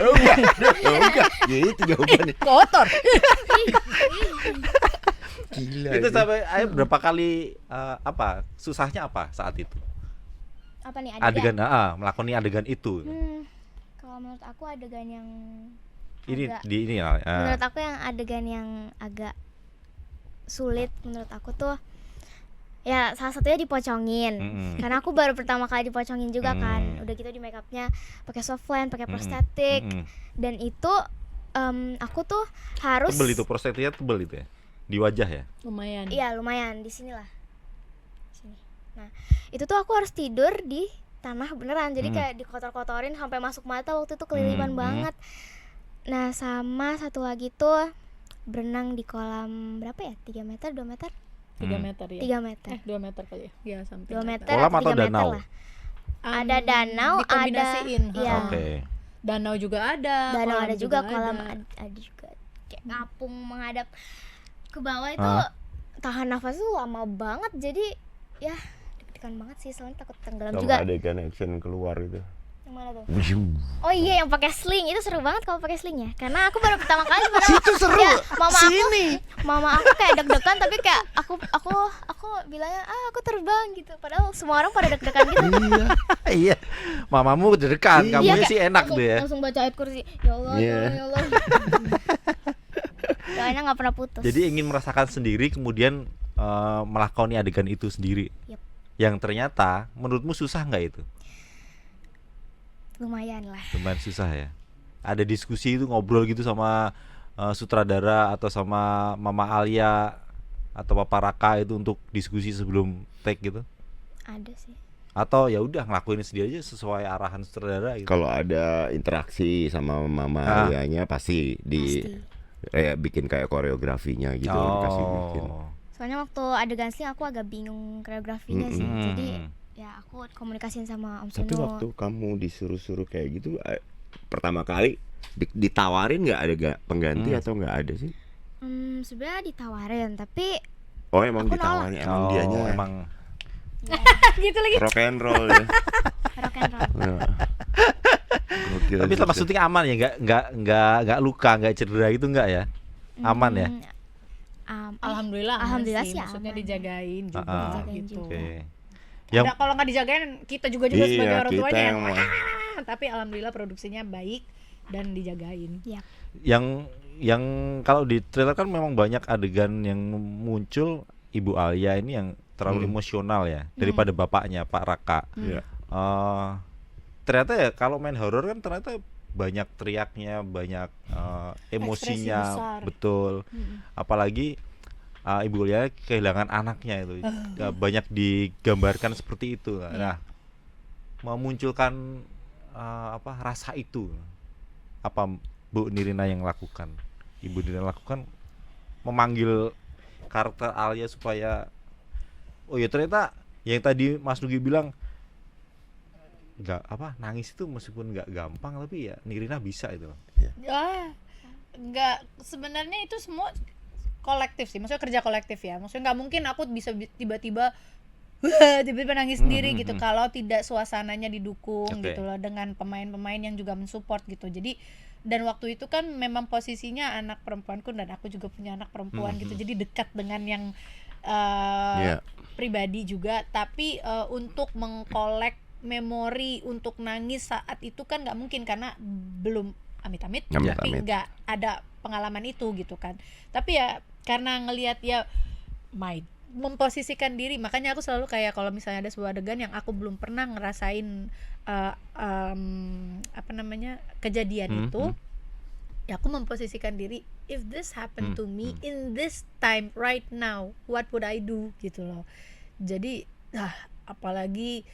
Speaker 1: Gitu jawabannya.
Speaker 3: Kotor.
Speaker 1: Gila.
Speaker 2: Itu sampai berapa kali apa? Susahnya apa saat itu?
Speaker 8: Apa nih
Speaker 2: Adegan melakoni adegan itu.
Speaker 8: Kalau menurut aku adegan yang
Speaker 2: Ini
Speaker 8: agak-
Speaker 2: di ini ya.
Speaker 8: menurut aku yang adegan yang agak sulit menurut aku tuh ya salah satunya dipocongin. Karena aku baru pertama kali dipocongin juga kan. Udah gitu di make upnya pakai soft lens, pakai prostetik. Dan itu aku tuh harus
Speaker 2: Tebel itu prostetiknya tebel itu ya. Di wajah ya.
Speaker 3: Lumayan.
Speaker 8: Iya, lumayan di sini lah. Sini. Nah, itu tuh aku harus tidur di tanah beneran. Jadi kayak dikotor-kotorin sampai masuk mata, waktu itu kelilipan banget. Nah, sama satu lagi tuh berenang di kolam berapa ya? 3 meter, 2 meter?
Speaker 3: 3 meter ya.
Speaker 8: 3 meter.
Speaker 3: 2 meter kali ya. Ya, sampai
Speaker 8: 2 meter
Speaker 2: Kolam
Speaker 8: atau
Speaker 2: atau
Speaker 8: 3 meter
Speaker 2: danau?
Speaker 8: lah. Ada danau, ada
Speaker 3: dikombinasiin.
Speaker 8: iya.
Speaker 2: Oke.
Speaker 3: Danau juga ada.
Speaker 8: Danau
Speaker 3: kolam
Speaker 8: ada juga, kolam
Speaker 3: ada.
Speaker 8: ada juga. Kayak ngapung menghadap ke bawah itu tahan nafas tuh lama banget. Jadi ya deg-degan banget sih, soalnya takut tenggelam
Speaker 1: Sama
Speaker 8: juga.
Speaker 1: adegan action keluar itu.
Speaker 8: Yang mana tuh? Oh iya, yang pakai sling. Itu seru banget kalau pakai sling ya. Karena aku baru pertama kali padahal
Speaker 1: Situ seru.
Speaker 8: ya,
Speaker 1: Sini.
Speaker 8: mama aku kayak deg-degan tapi kayak aku bilangnya aku terbang gitu. Padahal semua orang pada deg-degan gitu.
Speaker 2: Iya. Mamamu deg-degan, kamu
Speaker 8: Iya,
Speaker 2: sih
Speaker 8: kayak
Speaker 2: enak tuh ya.
Speaker 8: Langsung baca ayat kursi. Ya Allah,
Speaker 1: Iya.
Speaker 8: ya Allah. Doanya nggak pernah putus.
Speaker 2: Jadi ingin merasakan sendiri kemudian melakoni adegan itu sendiri.
Speaker 8: Yep.
Speaker 2: Yang ternyata menurutmu susah nggak itu?
Speaker 8: Lumayan lah.
Speaker 2: Lumayan susah ya. Ada diskusi itu ngobrol gitu sama sutradara atau sama Mama Alia atau Papa Raka itu untuk diskusi sebelum take gitu?
Speaker 8: Ada sih.
Speaker 2: Atau ya udah ngelakuin sendiri aja sesuai arahan sutradara gitu?
Speaker 1: Kalau ada interaksi sama Mama Alianya pasti bikin kayak koreografinya gitu dikasih bikin.
Speaker 8: Soalnya waktu adegan sling aku agak bingung koreografinya sih. Jadi ya aku komunikasiin sama Om Suno.
Speaker 1: Tapi waktu kamu disuruh-suruh kayak gitu pertama kali ditawarin nggak ada pengganti atau nggak ada sih?
Speaker 8: Sebenarnya ditawarin tapi
Speaker 1: Emang
Speaker 8: aku
Speaker 1: ditawarin emang dianya
Speaker 2: emang
Speaker 3: gitu lagi.
Speaker 1: rock and roll ya.
Speaker 8: rock and roll.
Speaker 1: Gokil
Speaker 2: tapi selama
Speaker 1: juga.
Speaker 2: syuting aman ya, nggak luka, nggak cedera gitu nggak ya? Aman ya?
Speaker 3: Alhamdulillah
Speaker 8: sih
Speaker 3: maksudnya
Speaker 8: aman.
Speaker 3: dijagain juga
Speaker 8: Dijagain
Speaker 3: gitu.
Speaker 8: juga.
Speaker 2: Oke.
Speaker 3: Ada kalau nggak dijagain kita juga sebagai orang
Speaker 1: kita
Speaker 3: tuanya
Speaker 1: yang
Speaker 3: tapi alhamdulillah produksinya baik dan dijagain.
Speaker 2: Yang kalau di trailer kan memang banyak adegan yang muncul Ibu Alia ini yang terlalu emosional ya daripada bapaknya Pak Raka.
Speaker 1: Iya.
Speaker 2: Ternyata ya kalau main horor kan ternyata banyak teriaknya, banyak emosinya,
Speaker 3: besar.
Speaker 2: betul. Apalagi Ibu Alia kehilangan anaknya itu, banyak digambarkan seperti itu. Nah, memunculkan rasa itu, apa Bu Nirina yang lakukan? Ibu Nirina lakukan memanggil karakter Alia supaya, oh ya ternyata yang tadi Mas Nugi bilang nangis itu meskipun nggak gampang tapi ya Nirina bisa itu.
Speaker 3: Enggak, sebenarnya itu semua kolektif sih, maksudnya kerja kolektif ya. Maksudnya nggak mungkin aku bisa tiba-tiba nangis sendiri gitu kalau tidak suasananya didukung gitu loh dengan pemain-pemain yang juga mensupport gitu. Jadi dan waktu itu kan memang posisinya anak perempuanku dan aku juga punya anak perempuan gitu. Jadi dekat dengan yang pribadi juga, tapi untuk mengkolek memori untuk nangis saat itu kan nggak mungkin karena belum amit-amit tapi nggak ada pengalaman itu gitu kan. Tapi ya karena ngelihat ya memposisikan diri, makanya aku selalu kayak kalau misalnya ada sebuah adegan yang aku belum pernah ngerasain kejadian itu, ya aku memposisikan diri, if this happen to me in this time right now, what would I do gitu loh. Jadi apalagi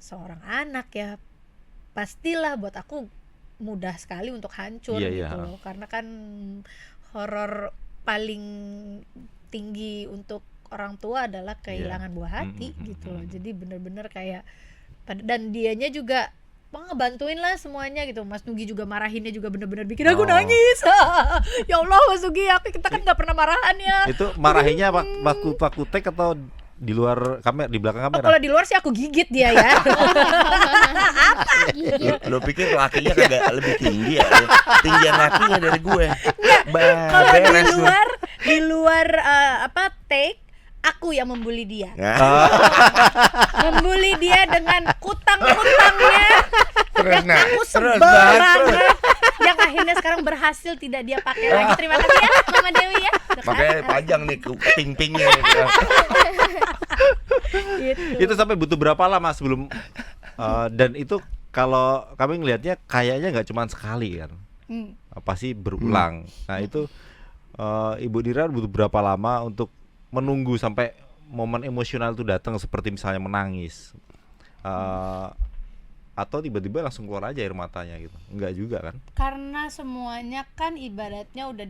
Speaker 3: seorang anak ya, pastilah buat aku mudah sekali untuk hancur gitu loh. Karena kan horor paling tinggi untuk orang tua adalah kehilangan buah hati gitu loh. Jadi bener-bener kayak, dan dianya juga ngebantuin lah semuanya gitu. Mas Nugi juga marahinnya juga bener-bener bikin aku nangis. Ya Allah Mas Nugi, kita kan nggak pernah marahan ya.
Speaker 2: Itu marahinnya waktu take atau di luar kamera, di belakang kamera?
Speaker 3: Kalau di luar sih aku gigit dia ya.
Speaker 1: Lo pikir lakinya kagak lebih tinggi ya? Tinggian lakinya dari gue.
Speaker 3: Kalau di luar take, aku yang membuli dia. Membuli dia dengan kutang-kutangnya yang aku sebel banget, yang akhirnya sekarang berhasil tidak dia pakai lagi. Terima kasih ya Mama Dewi ya.
Speaker 1: Makanya panjang nih ping-pingnya gitu.
Speaker 2: Itu sampai butuh berapa lama sebelum dan itu kalau kami ngelihatnya kayaknya nggak cuma sekali kan, pasti berulang. Nah itu Ibu Nira butuh berapa lama untuk menunggu sampai momen emosional itu datang, seperti misalnya menangis, atau tiba-tiba langsung keluar aja air matanya gitu? Enggak juga kan?
Speaker 3: Karena semuanya kan ibaratnya udah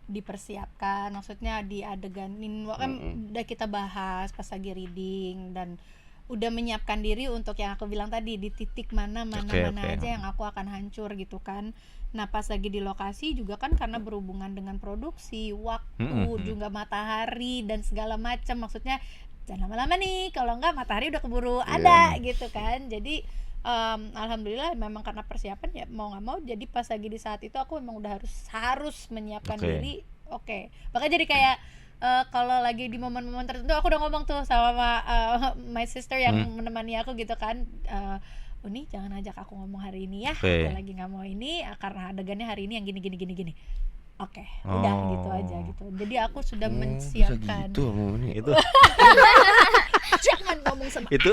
Speaker 3: dipersiapkan, maksudnya di adeganin kan udah kita bahas pas lagi reading, dan udah menyiapkan diri untuk yang aku bilang tadi, di titik mana aja yang aku akan hancur gitu kan. Nah pas lagi di lokasi juga kan karena berhubungan dengan produksi, waktu, juga matahari dan segala macam, maksudnya jangan lama-lama nih, kalau enggak matahari udah keburu ada gitu kan. Jadi alhamdulillah memang karena persiapan ya mau nggak mau, jadi pas lagi di saat itu aku memang udah harus menyiapkan diri. Makanya jadi kayak kalau lagi di momen-momen tertentu aku udah ngomong tuh sama my sister yang menemani aku gitu kan, Uni jangan ajak aku ngomong hari ini ya, aku lagi nggak mau ini karena adegannya hari ini yang gini. Udah gitu aja gitu. Jadi aku sudah menyiapkan.
Speaker 1: Gitu,
Speaker 2: itu
Speaker 3: Jangan ngomong sama
Speaker 2: itu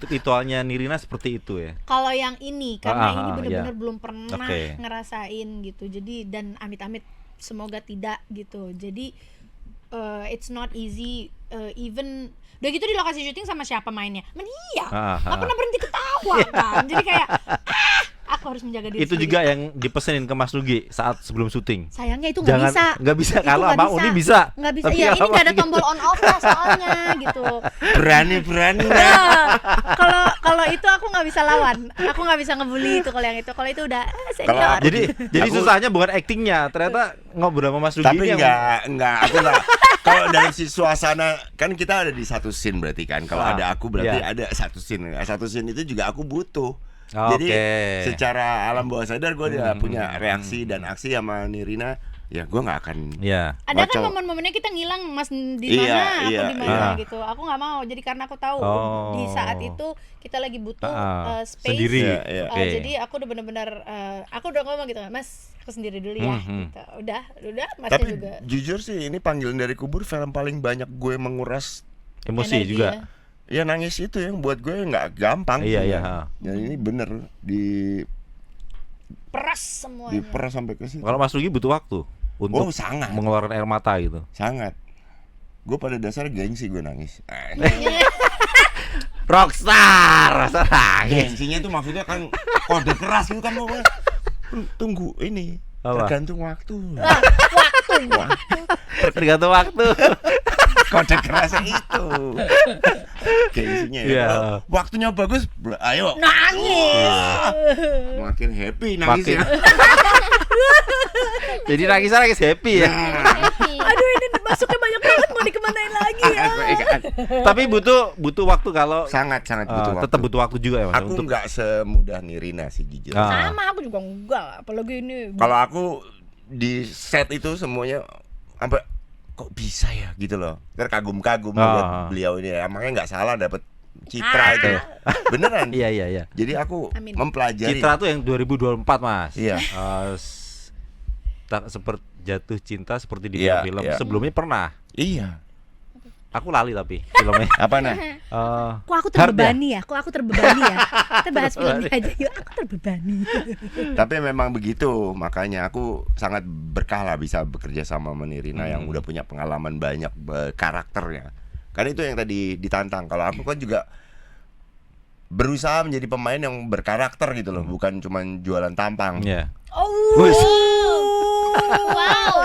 Speaker 2: ritualnya Nirina seperti itu ya.
Speaker 3: Kalau yang ini karena ini benar-benar
Speaker 2: iya.
Speaker 3: belum pernah ngerasain gitu. Jadi dan amit-amit semoga tidak gitu. Jadi it's not easy even udah gitu di lokasi syuting sama siapa mainnya? Iya. Gak pernah berhenti ketawa kan. Jadi kayak aku harus menjaga diri
Speaker 2: itu
Speaker 3: sendiri.
Speaker 2: juga yang dipesenin ke Mas Nugi saat sebelum syuting.
Speaker 3: Sayangnya itu nggak bisa.
Speaker 2: Kalau sama Uni bisa.
Speaker 3: Nggak bisa.
Speaker 2: Tapi
Speaker 3: Iya, ini
Speaker 2: kalau
Speaker 3: nggak ada tombol on off lah soalnya gitu.
Speaker 1: Berani.
Speaker 3: Kalau itu aku nggak bisa lawan. Aku nggak bisa ngebully itu kalau yang itu. Kalau itu udah senior.
Speaker 2: Jadi susahnya bukan actingnya, ternyata ngobrol sama Mas Nugi.
Speaker 1: Tapi enggak, aku enggak. Kalau dari si suasana kan kita ada di satu scene berarti kan. Kalau ada aku berarti ada satu scene. Satu scene itu juga aku butuh. Jadi secara alam bawah sadar gue udah punya reaksi dan aksi sama Nirina, ya gue nggak akan.
Speaker 3: Ada kan momen-momennya kita ngilang, Mas di mana, aku di mana gitu. Aku nggak mau. Jadi karena aku tahu di saat itu kita lagi butuh space
Speaker 2: sendiri.
Speaker 3: Jadi aku udah benar-benar aku udah ngomong gitu, Mas, aku sendiri dulu ya. Gitu. Udah, Masnya
Speaker 1: Tapi
Speaker 3: juga.
Speaker 1: jujur sih ini Panggilan dari Kubur film paling banyak gue menguras
Speaker 2: emosi
Speaker 3: energi
Speaker 2: juga.
Speaker 1: Ya nangis itu yang buat gue nggak gampang.
Speaker 2: Iya.
Speaker 1: Dan ini bener
Speaker 3: Peras semuanya.
Speaker 1: diperas sampai ke situ.
Speaker 2: Kalau Mas Nugi butuh waktu untuk
Speaker 1: sangat.
Speaker 2: mengeluarkan air mata gitu.
Speaker 1: Sangat. Gue pada dasarnya gengsi gue nangis.
Speaker 2: Rockstar,
Speaker 1: Gengsinya itu maksudnya kan kode keras itu kan pokoknya. Tunggu ini. Tergantung waktu.
Speaker 2: Tergantung waktu.
Speaker 1: Kode kerasnya itu. Gengsinya ya. Waktunya bagus, ayo.
Speaker 3: Nangis.
Speaker 1: Makin happy nangisnya.
Speaker 2: Jadi nangis happy ya.
Speaker 3: Aduh, ini masuknya banyak banget, mau dikemanain lagi ya.
Speaker 2: Tapi butuh waktu kalau
Speaker 1: sangat butuh waktu.
Speaker 2: Tetap butuh waktu juga ya Mas.
Speaker 1: Aku nggak semudah Nirina sih jujur.
Speaker 3: Sama, aku juga enggak, apalagi ini.
Speaker 1: Kalau aku di set itu semuanya sampai kok bisa ya gitu loh. Terkagum-kagum buat beliau ini. Emangnya nggak salah dapat Citra itu. Beneran.
Speaker 2: Iya.
Speaker 1: Jadi aku mempelajari.
Speaker 2: Citra tuh yang 2024 Mas.
Speaker 1: Iya.
Speaker 2: Seperti jatuh cinta seperti di film. Sebelumnya pernah.
Speaker 1: Iya.
Speaker 2: Aku lali tapi filmnya.
Speaker 1: Apa nah?
Speaker 3: Kok aku terbebani ya? Kita bahas filmnya aja yuk. Aku terbebani.
Speaker 1: Tapi memang begitu, makanya aku sangat berkah lah bisa bekerja sama Nirina yang udah punya pengalaman banyak karakternya. Karena itu yang tadi ditantang. Kalau aku kan juga berusaha menjadi pemain yang berkarakter gitu loh, bukan cuma jualan tampang.
Speaker 3: Wow,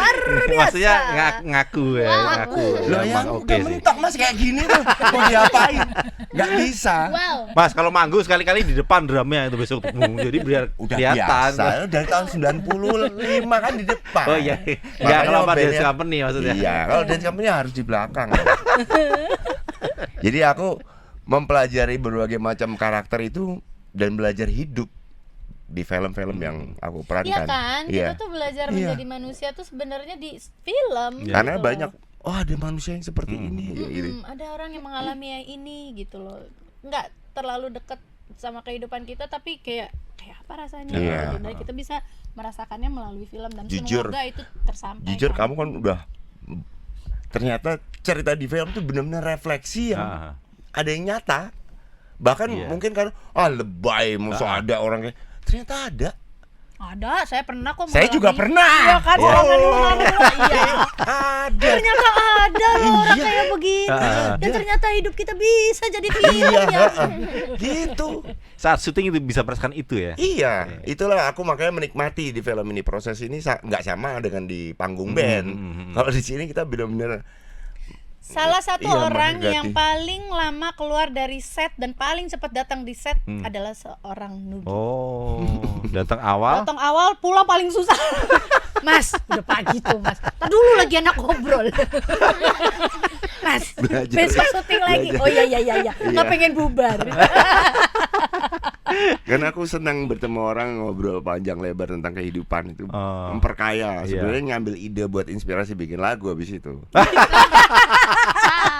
Speaker 2: maksudnya ngaku ya, ngaku.
Speaker 1: Loh yang udah mentok Mas kayak gini tuh mau diapain? Gak bisa.
Speaker 2: Mas kalau manggung sekali-kali di depan drumnya itu besok jadi biar
Speaker 1: udah
Speaker 2: kelihatan.
Speaker 1: Biasa, dari tahun 95 kan di depan.
Speaker 2: Oh iya. Enggak kalau apa dance company maksudnya.
Speaker 1: Iya, kalau dance company harus di belakang. Jadi aku mempelajari berbagai macam karakter itu dan belajar hidup di film-film yang aku perankan.
Speaker 3: Iya kan? Kita tuh belajar menjadi manusia tuh sebenarnya di film.
Speaker 1: Karena
Speaker 3: gitu
Speaker 1: banyak ada manusia yang seperti ini.
Speaker 3: Ada orang yang mengalami yang ini gitu loh. Nggak terlalu dekat sama kehidupan kita tapi kayak apa rasanya gitu. Dan kita bisa merasakannya melalui film dan semoga itu tersampaikan.
Speaker 1: Jujur kamu kan udah ternyata cerita di film tuh benar-benar refleksi yang ada yang nyata. Bahkan mungkin kan lebay musuh ada orang kayak ternyata ada, saya pernah kok.
Speaker 3: Saya
Speaker 1: juga pernah.
Speaker 3: Iya kan, iya.
Speaker 1: Ada.
Speaker 3: Ternyata ada loh orang kayak begini. Dan ternyata hidup kita bisa jadi film ya.
Speaker 1: Gitu.
Speaker 2: Saat syuting itu bisa merasakan itu ya.
Speaker 1: Iya, itulah aku makanya menikmati di film ini. Proses ini nggak sama dengan di panggung band. Kalau di sini kita benar-benar
Speaker 3: salah satu orang yang paling lama keluar dari set dan paling cepat datang di set adalah seorang Nugi.
Speaker 2: Datang awal,
Speaker 3: pulang paling susah. Mas, udah pagi tuh Mas. Tadi dulu lagi anak ngobrol. Mas, besok syuting lagi. Oh iya. Nggak pengen bubar.
Speaker 1: Karena aku senang bertemu orang, ngobrol panjang lebar tentang kehidupan itu, memperkaya. Sebenarnya ngambil ide buat inspirasi bikin lagu habis itu.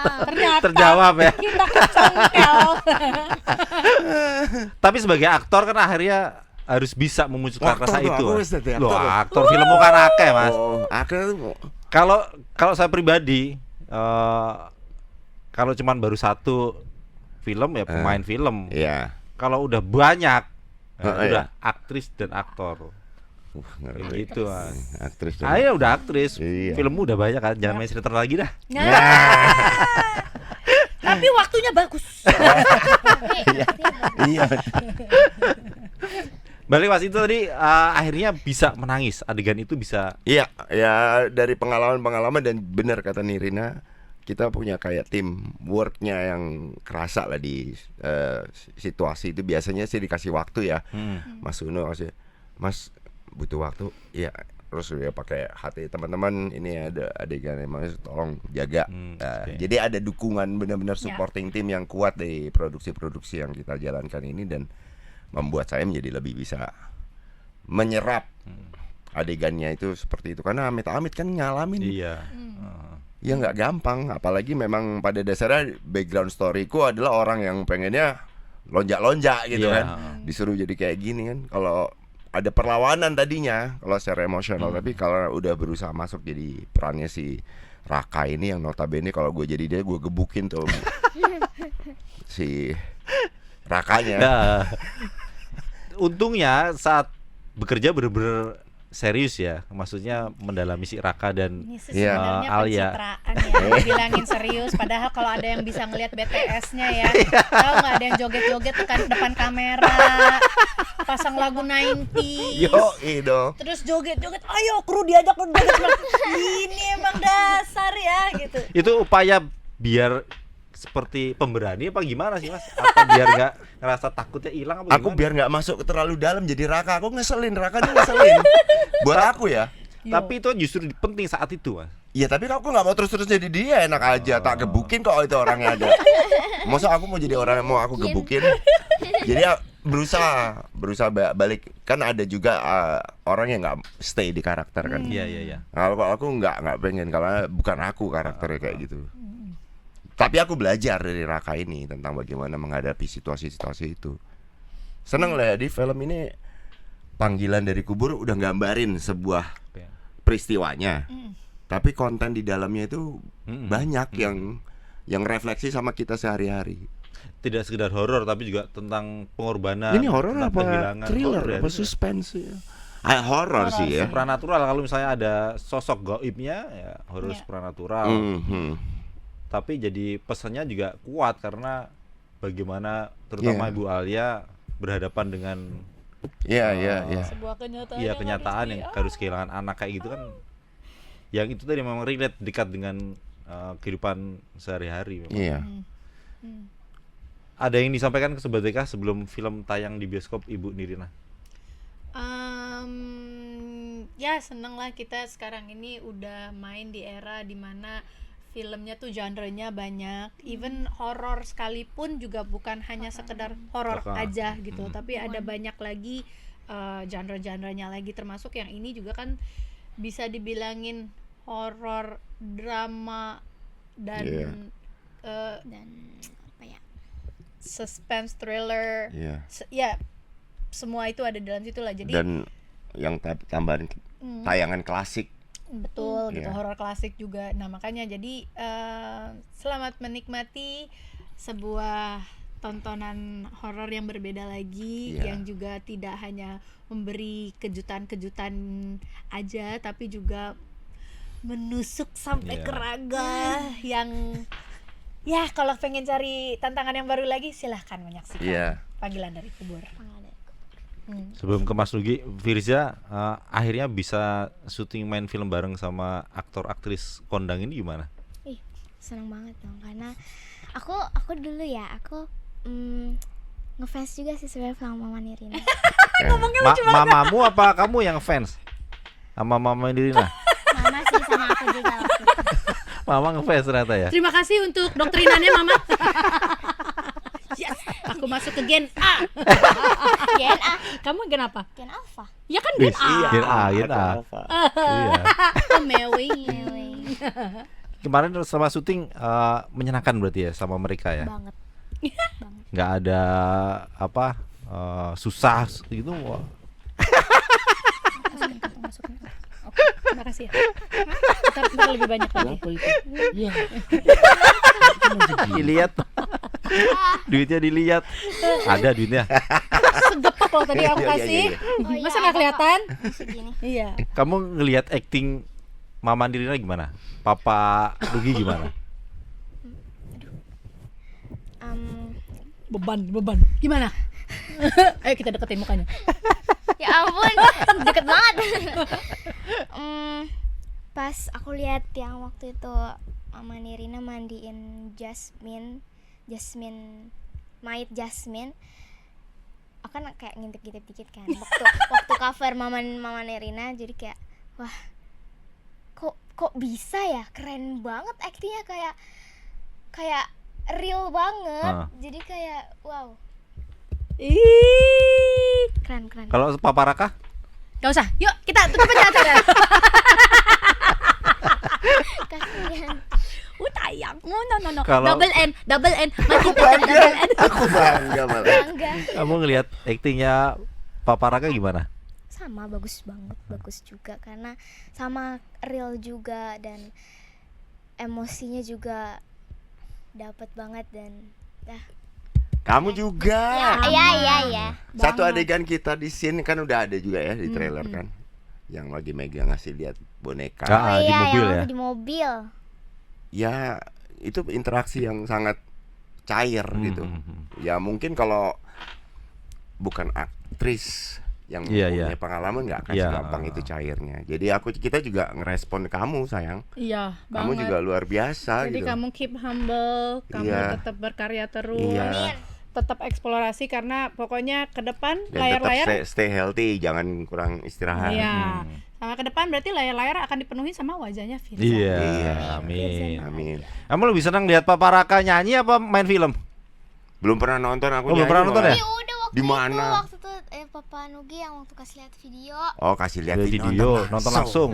Speaker 3: Ternyata
Speaker 2: Terjawab ya.
Speaker 3: kita kecongkel.
Speaker 2: Tapi sebagai aktor kan akhirnya harus bisa memunculkan
Speaker 1: Aktor
Speaker 2: rasa
Speaker 1: tuh,
Speaker 2: itu.
Speaker 1: aku
Speaker 2: Mas.
Speaker 1: wis dadi
Speaker 2: Loh,
Speaker 1: aktor.
Speaker 2: aktor film kan akeh, Mas.
Speaker 1: Oh, akhirnya
Speaker 2: Kalau saya pribadi kalau cuman baru satu film ya pemain film.
Speaker 1: iya.
Speaker 2: Kalau udah banyak
Speaker 1: Iya.
Speaker 2: udah aktris dan aktor. Kayak
Speaker 1: Ngeri.
Speaker 2: gitu, Mas.
Speaker 1: Aktris dan
Speaker 2: Ayo udah aktris.
Speaker 1: Iya.
Speaker 2: Filmmu udah banyak kan. Jangan main sinetron lagi dah.
Speaker 3: Tapi waktunya bagus.
Speaker 1: Iya.
Speaker 2: Balik Mas itu tadi akhirnya bisa menangis. Adegan itu bisa.
Speaker 1: Iya, ya dari pengalaman-pengalaman dan benar kata Nirina, kita punya kayak tim worknya yang kerasa lah di situasi itu. Biasanya sih dikasih waktu ya, Mas Uno kasih, Mas butuh waktu, ya terus dia pakai hati teman-teman, ini ada adegan emang tolong jaga.
Speaker 2: Oke.
Speaker 1: Jadi ada dukungan benar-benar supporting tim yang kuat dari produksi-produksi yang kita jalankan ini dan membuat saya menjadi lebih bisa menyerap adegannya itu seperti itu karena amit-amit kan ngalamin.
Speaker 2: Iya.
Speaker 1: Ya nggak gampang, apalagi memang pada dasarnya background storyku adalah orang yang pengennya lonjak-lonjak gitu
Speaker 2: Iya.
Speaker 1: kan, disuruh jadi kayak gini kan. Kalau ada perlawanan tadinya kalau secara emosional, tapi kalau udah berusaha masuk jadi perannya si Raka ini yang notabene kalau gue jadi dia gue gebukin tuh si Rakanya.
Speaker 2: Nah, untungnya saat bekerja bener-bener serius ya, maksudnya mendalami si Raka dan
Speaker 3: Ini sih
Speaker 1: Iya.
Speaker 3: sebenarnya
Speaker 2: Alia.
Speaker 3: pencitraan ya, dibilangin serius. Padahal kalau ada yang bisa ngelihat BTS-nya ya, tahu nggak ada yang joget-joget depan kamera, pasang lagu 90s,
Speaker 1: Yo, itu.
Speaker 3: terus joget-joget, ayo kru diajak joget. Ini emang dasar ya gitu.
Speaker 2: itu upaya biar seperti pemberani apa gimana sih Mas? Apa biar nggak ngerasa takutnya hilang apa
Speaker 1: Aku
Speaker 2: gimana?
Speaker 1: biar nggak masuk terlalu dalam jadi Raka. Aku ngeselin, Raka tuh ngeselin. Buat aku ya.
Speaker 2: Tapi itu justru penting saat itu Mas.
Speaker 1: Iya tapi aku nggak mau terus-terus jadi dia, enak aja tak gebukin kok itu orangnya ada. Masa aku mau jadi orang yang mau aku gebukin? Jadi ya berusaha balik kan ada juga orang yang nggak stay di karakter kan.
Speaker 2: Iya.
Speaker 1: Kalau aku nggak pengen karena bukan aku karakternya kayak gitu. Tapi aku belajar dari Raka ini tentang bagaimana menghadapi situasi-situasi itu. Seneng lah ya di film ini Panggilan dari Kubur udah gambarin sebuah peristiwanya. Tapi konten di dalamnya itu banyak yang refleksi sama kita sehari-hari.
Speaker 2: Tidak sekedar horor tapi juga tentang pengorbanan.
Speaker 1: Ini horor
Speaker 2: tentang
Speaker 1: apa
Speaker 2: kehilangan.
Speaker 1: thriller
Speaker 2: Horor ya,
Speaker 1: apa suspense ya? Horor sih ya.
Speaker 2: supranatural. Kalau misalnya ada sosok gaibnya ya horor supranatural. Tapi jadi pesannya juga kuat karena bagaimana terutama Ibu Alia berhadapan dengan
Speaker 1: Iya.
Speaker 3: Sebuah kenyataan.
Speaker 2: iya kenyataan yang harus kehilangan anak kayak gitu kan. Yang itu tadi memang relate dekat dengan kehidupan sehari-hari memang.
Speaker 1: Iya.
Speaker 2: Ada yang disampaikan ke Sobat BK sebelum film tayang di bioskop Ibu Nirina?
Speaker 3: Ya seneng lah kita sekarang ini udah main di era dimana filmnya tuh genre-nya banyak, even horor sekalipun juga bukan hanya sekedar horor aja gitu, tapi ada banyak lagi genre-genrenya lagi, termasuk yang ini juga kan bisa dibilangin horor, drama dan
Speaker 8: Dan apa ya?
Speaker 3: suspense, thriller,
Speaker 1: Iya.
Speaker 3: ya semua itu ada dalam situ lah. Jadi
Speaker 1: Dan yang tambahan tayangan klasik.
Speaker 3: betul gitu,
Speaker 1: Iya.
Speaker 3: horor klasik juga. Nah makanya jadi selamat menikmati sebuah tontonan horor yang berbeda lagi,
Speaker 1: Iya.
Speaker 3: yang juga tidak hanya memberi kejutan-kejutan aja, tapi juga menusuk sampai
Speaker 2: Iya.
Speaker 3: ke raga yang ya kalau pengen cari tantangan yang baru lagi silahkan menyaksikan
Speaker 1: Iya.
Speaker 3: Panggilan dari Kubur.
Speaker 2: Sebelum ke Mas Nugi, Firza akhirnya bisa syuting main film bareng sama aktor aktris kondang ini gimana?
Speaker 8: Ih, seneng banget dong karena aku dulu ya aku ngefans juga sih sebenarnya sama Mama Nirina.
Speaker 2: Mamamu apa kamu yang fans sama Mama Nirina?
Speaker 8: Mama sih sama aku juga waktu itu.
Speaker 2: Mama ngefans ternyata ya.
Speaker 3: Terima kasih untuk doktrinannya Mama. Yes. Aku masuk ke Gen A.
Speaker 8: Gen A,
Speaker 3: Kamu Gen apa?
Speaker 8: Gen Alpha.
Speaker 3: Ya kan Gen
Speaker 2: Wis,
Speaker 3: A.
Speaker 2: Gen A, Gen A. Iya.
Speaker 3: Mewing.
Speaker 2: Kemarin selama syuting menyenangkan berarti ya sama mereka ya.
Speaker 8: Banget.
Speaker 2: Nggak ada apa susah gitu. Wah.
Speaker 3: Terima kasih. Ntar lebih banyak lagi.
Speaker 2: Dilihat. Duitnya dilihat. Ada duitnya.
Speaker 3: Segepok loh tadi aku kasih.
Speaker 8: Oh, iya,
Speaker 3: Masa nggak kelihatan?
Speaker 8: Segini.
Speaker 3: Iya.
Speaker 2: Kamu ngelihat acting Mama Nirina gimana? Papa Nugi gimana?
Speaker 3: Beban. Gimana? Ayo kita deketin mukanya.
Speaker 8: Ya ampun, deket banget. Pas aku lihat yang waktu itu Mama Nirina mandiin Jasmine, mayat Jasmine, aku kan kayak ngintip-ngintip dikit kan. Waktu cover Mama Nirina, jadi kayak wah, kok bisa ya, keren banget aktingnya, kayak real banget. Jadi kayak wow. Keren.
Speaker 2: Kalau Papa Raka?
Speaker 3: Gak usah, yuk kita tutup aja acara.
Speaker 8: Kasihan.
Speaker 3: Tayang. No.
Speaker 2: Kalau-
Speaker 3: Double N.
Speaker 1: Aku bangga malah.
Speaker 8: Bangga.
Speaker 2: Kamu ngelihat actingnya Papa Raka gimana?
Speaker 8: Sama, bagus banget, bagus juga karena sama real juga dan emosinya juga dapat banget dan
Speaker 1: Kamu juga.
Speaker 8: iya.
Speaker 1: Satu adegan kita di scene kan udah ada juga ya di trailer kan. Yang lagi megang ngasih lihat boneka.
Speaker 2: Di mobil
Speaker 8: yang
Speaker 2: ya?
Speaker 8: waktu di mobil.
Speaker 1: Ya itu interaksi yang sangat cair gitu. Ya mungkin kalau bukan aktris yang mempunyai pengalaman nggak akan segampang itu cairnya. Jadi kita juga ngerespon kamu sayang.
Speaker 3: Iya,
Speaker 1: Kamu
Speaker 3: banget.
Speaker 1: juga luar biasa.
Speaker 3: Jadi
Speaker 1: gitu.
Speaker 3: kamu keep humble, kamu
Speaker 1: Iya.
Speaker 3: tetap berkarya terus,
Speaker 1: Iya.
Speaker 3: tetap eksplorasi karena pokoknya ke depan
Speaker 1: Dan
Speaker 3: layar-layar.
Speaker 1: tetap stay healthy, jangan kurang istirahat.
Speaker 3: Iya. Sama ke depan berarti layar-layar akan dipenuhi sama wajahnya Firza.
Speaker 2: Iya, amin.
Speaker 1: Amin.
Speaker 2: Kamu lebih senang lihat Papa Raka nyanyi apa main film?
Speaker 1: Belum pernah nonton aku.
Speaker 2: Belum
Speaker 1: nyanyi
Speaker 2: pernah nonton
Speaker 1: malah.
Speaker 2: ya?
Speaker 8: Udah waktu
Speaker 1: Di mana?
Speaker 8: itu waktu tuh Papa Nugi yang waktu kasih lihat video.
Speaker 1: Oh, kasih lihat
Speaker 2: Lihat video, nonton langsung.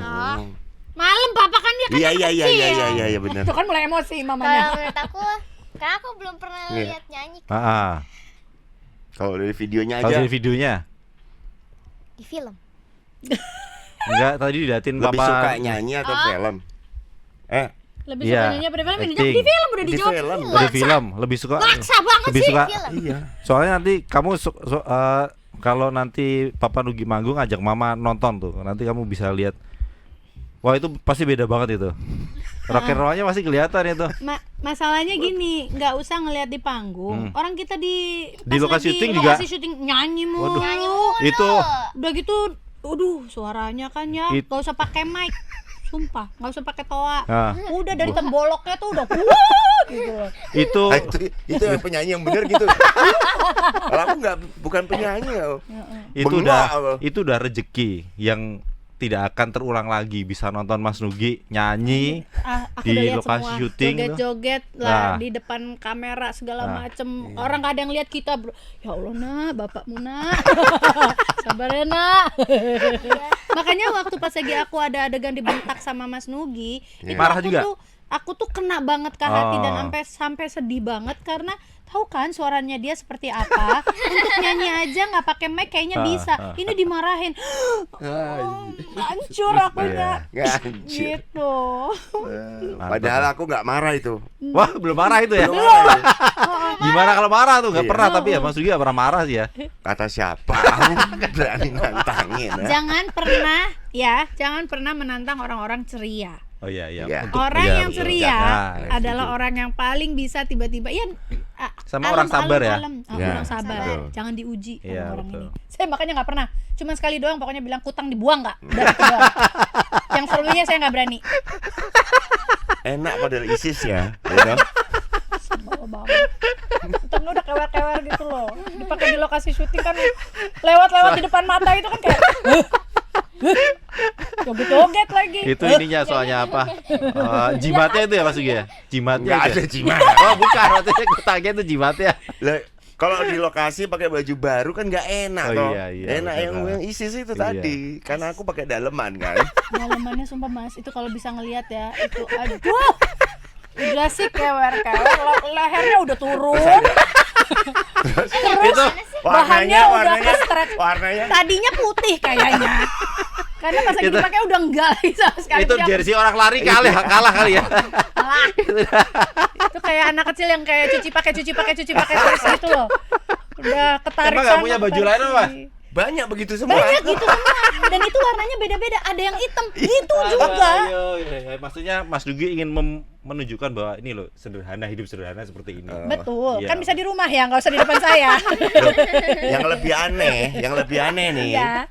Speaker 3: Malam papa kan dia kan
Speaker 1: Iya
Speaker 3: anak kecil.
Speaker 1: iya benar.
Speaker 3: Itu kan mulai emosi
Speaker 8: Kalau
Speaker 3: mamanya.
Speaker 8: menurut aku, karena aku belum pernah
Speaker 1: Iya.
Speaker 8: lihat nyanyi
Speaker 1: Kalau dari videonya
Speaker 2: Kalau
Speaker 1: aja
Speaker 2: dari videonya?
Speaker 8: di film.
Speaker 2: Enggak, tadi diliatin
Speaker 1: lebih
Speaker 2: Papa.
Speaker 1: suka nyanyi atau film?
Speaker 3: Lebih
Speaker 2: Iya,
Speaker 3: suka nyanyi apa di film? Ini
Speaker 2: acting.
Speaker 3: di film udah
Speaker 1: Di
Speaker 3: dijawab.
Speaker 1: film.
Speaker 2: Dari film, lebih suka.
Speaker 3: Laksa banget
Speaker 2: Lebih
Speaker 3: sih.
Speaker 2: suka.
Speaker 8: Film.
Speaker 1: Iya.
Speaker 2: Soalnya nanti kamu kalau nanti Papa Nugi manggung ajak Mama nonton tuh. Nanti kamu bisa lihat. Wah, itu pasti beda banget itu. Rock and roll-nya pasti kelihatan itu.
Speaker 3: Masalahnya gini, nggak usah ngelihat di panggung. Orang kita di
Speaker 2: lokasi
Speaker 3: lagi
Speaker 2: syuting juga.
Speaker 3: lokasi syuting nyanyi mulu.
Speaker 2: Itu
Speaker 3: Udah gitu, suaranya kan ya,
Speaker 2: It-
Speaker 3: nggak usah pakai mic. Sumpah, nggak usah pakai toa.
Speaker 2: Nah.
Speaker 3: Udah dari temboloknya tuh udah gitu.
Speaker 2: itu
Speaker 1: Itu yang penyanyi yang bener gitu. Kalau aku bukan penyanyi.
Speaker 2: itu udah rezeki yang tidak akan terulang lagi, bisa nonton Mas Nugi nyanyi
Speaker 3: Aku
Speaker 2: di
Speaker 3: udah lihat
Speaker 2: lokasi
Speaker 3: semua.
Speaker 2: syuting tuh.
Speaker 3: joget-joget lah
Speaker 2: Nah.
Speaker 3: di depan kamera segala
Speaker 2: Nah.
Speaker 3: macem. Orang kadang lihat kita, bro. Ya Allah nak, bapakmu nak. Sabar ya nak. Makanya waktu pas lagi aku ada adegan dibentak sama Mas Nugi, itu
Speaker 2: Marah
Speaker 3: aku
Speaker 2: juga?
Speaker 3: aku tuh kena banget ke hati dan
Speaker 2: Oh.
Speaker 3: sampai sedih banget karena tahu kan suaranya dia seperti apa. Untuk nyanyi aja nggak pakai mic kayaknya bisa. Ini dimarahin. Hancur akunya.
Speaker 1: Anjir.
Speaker 3: Gitu.
Speaker 1: Padahal aku nggak marah itu.
Speaker 2: Wah, belum marah itu ya. Gimana kalau marah tuh? Nggak
Speaker 1: Iya.
Speaker 2: pernah, tapi ya Mas Nugi nggak pernah marah sih ya.
Speaker 1: Kata siapa? Aku berani nantangin. Ya.
Speaker 3: Jangan pernah menantang orang-orang ceria.
Speaker 2: Oh iya.
Speaker 1: Iya.
Speaker 3: Orang
Speaker 2: iya,
Speaker 3: yang
Speaker 2: betul.
Speaker 3: ceria
Speaker 2: Nah,
Speaker 3: adalah orang yang paling bisa tiba-tiba
Speaker 2: Sama orang sabar ya?
Speaker 1: Iya,
Speaker 3: orang sabar.
Speaker 1: betul.
Speaker 3: Jangan diuji sama
Speaker 2: Iya,
Speaker 3: orang
Speaker 2: betul.
Speaker 3: ini. Saya makanya nggak pernah. Cuma sekali doang pokoknya bilang kutang dibuang nggak. Udah, itu doang. Yang serunya saya nggak berani.
Speaker 1: Enak padahal ISIS ya. Udah.
Speaker 3: Bawa banget. Kutang udah kewer-kewer gitu loh. Dipakai di lokasi syuting kan lewat-lewat di depan mata itu kan kayak joget-joget lagi.
Speaker 2: Itu ininya soalnya apa? Jimatnya itu ya Mas Nugi ya? Jimatnya
Speaker 1: Nggak
Speaker 2: itu.
Speaker 1: ada
Speaker 2: ya?
Speaker 1: jimat.
Speaker 2: Oh bukan, maksudnya kutangnya itu jimatnya.
Speaker 1: Lah, Kalau di lokasi pakai baju baru kan nggak enak
Speaker 2: Oh,
Speaker 1: toh.
Speaker 2: iya,
Speaker 1: Enak
Speaker 2: betul.
Speaker 1: yang ISIS itu
Speaker 2: Iya.
Speaker 1: tadi. Karena aku pakai daleman kan.
Speaker 3: Dalemannya sumpah Mas, itu kalau bisa ngelihat ya, itu aduh. Udah sih kewer, lehernya udah turun. Terus
Speaker 2: Itu
Speaker 3: bahannya udah ke-stretch.
Speaker 1: warnanya
Speaker 3: Tadinya putih kayaknya. Karena pas lagi
Speaker 2: Itu-
Speaker 3: dipakai udah enggak lagi sama sekali.
Speaker 2: itu
Speaker 3: Jadi aku
Speaker 2: jersey orang lari kalah kali ya.
Speaker 3: salah. Itu kayak anak kecil yang kayak cuci pakai terus gitu loh. Udah ketarik
Speaker 2: Emang nggak
Speaker 3: sana,
Speaker 2: punya baju
Speaker 3: ketarik
Speaker 2: lain apa?
Speaker 3: sini.
Speaker 1: banyak begitu semua.
Speaker 3: Banyak gitu semua. Dan itu warnanya beda-beda. Ada yang hitam gitu juga.
Speaker 2: Maksudnya Mas Dugi ingin menunjukkan bahwa ini loh hidup sederhana seperti ini.
Speaker 3: Betul.
Speaker 2: Iya.
Speaker 3: Kan bisa di rumah ya, nggak usah di depan saya.
Speaker 1: Yang lebih aneh nih.
Speaker 3: Ya.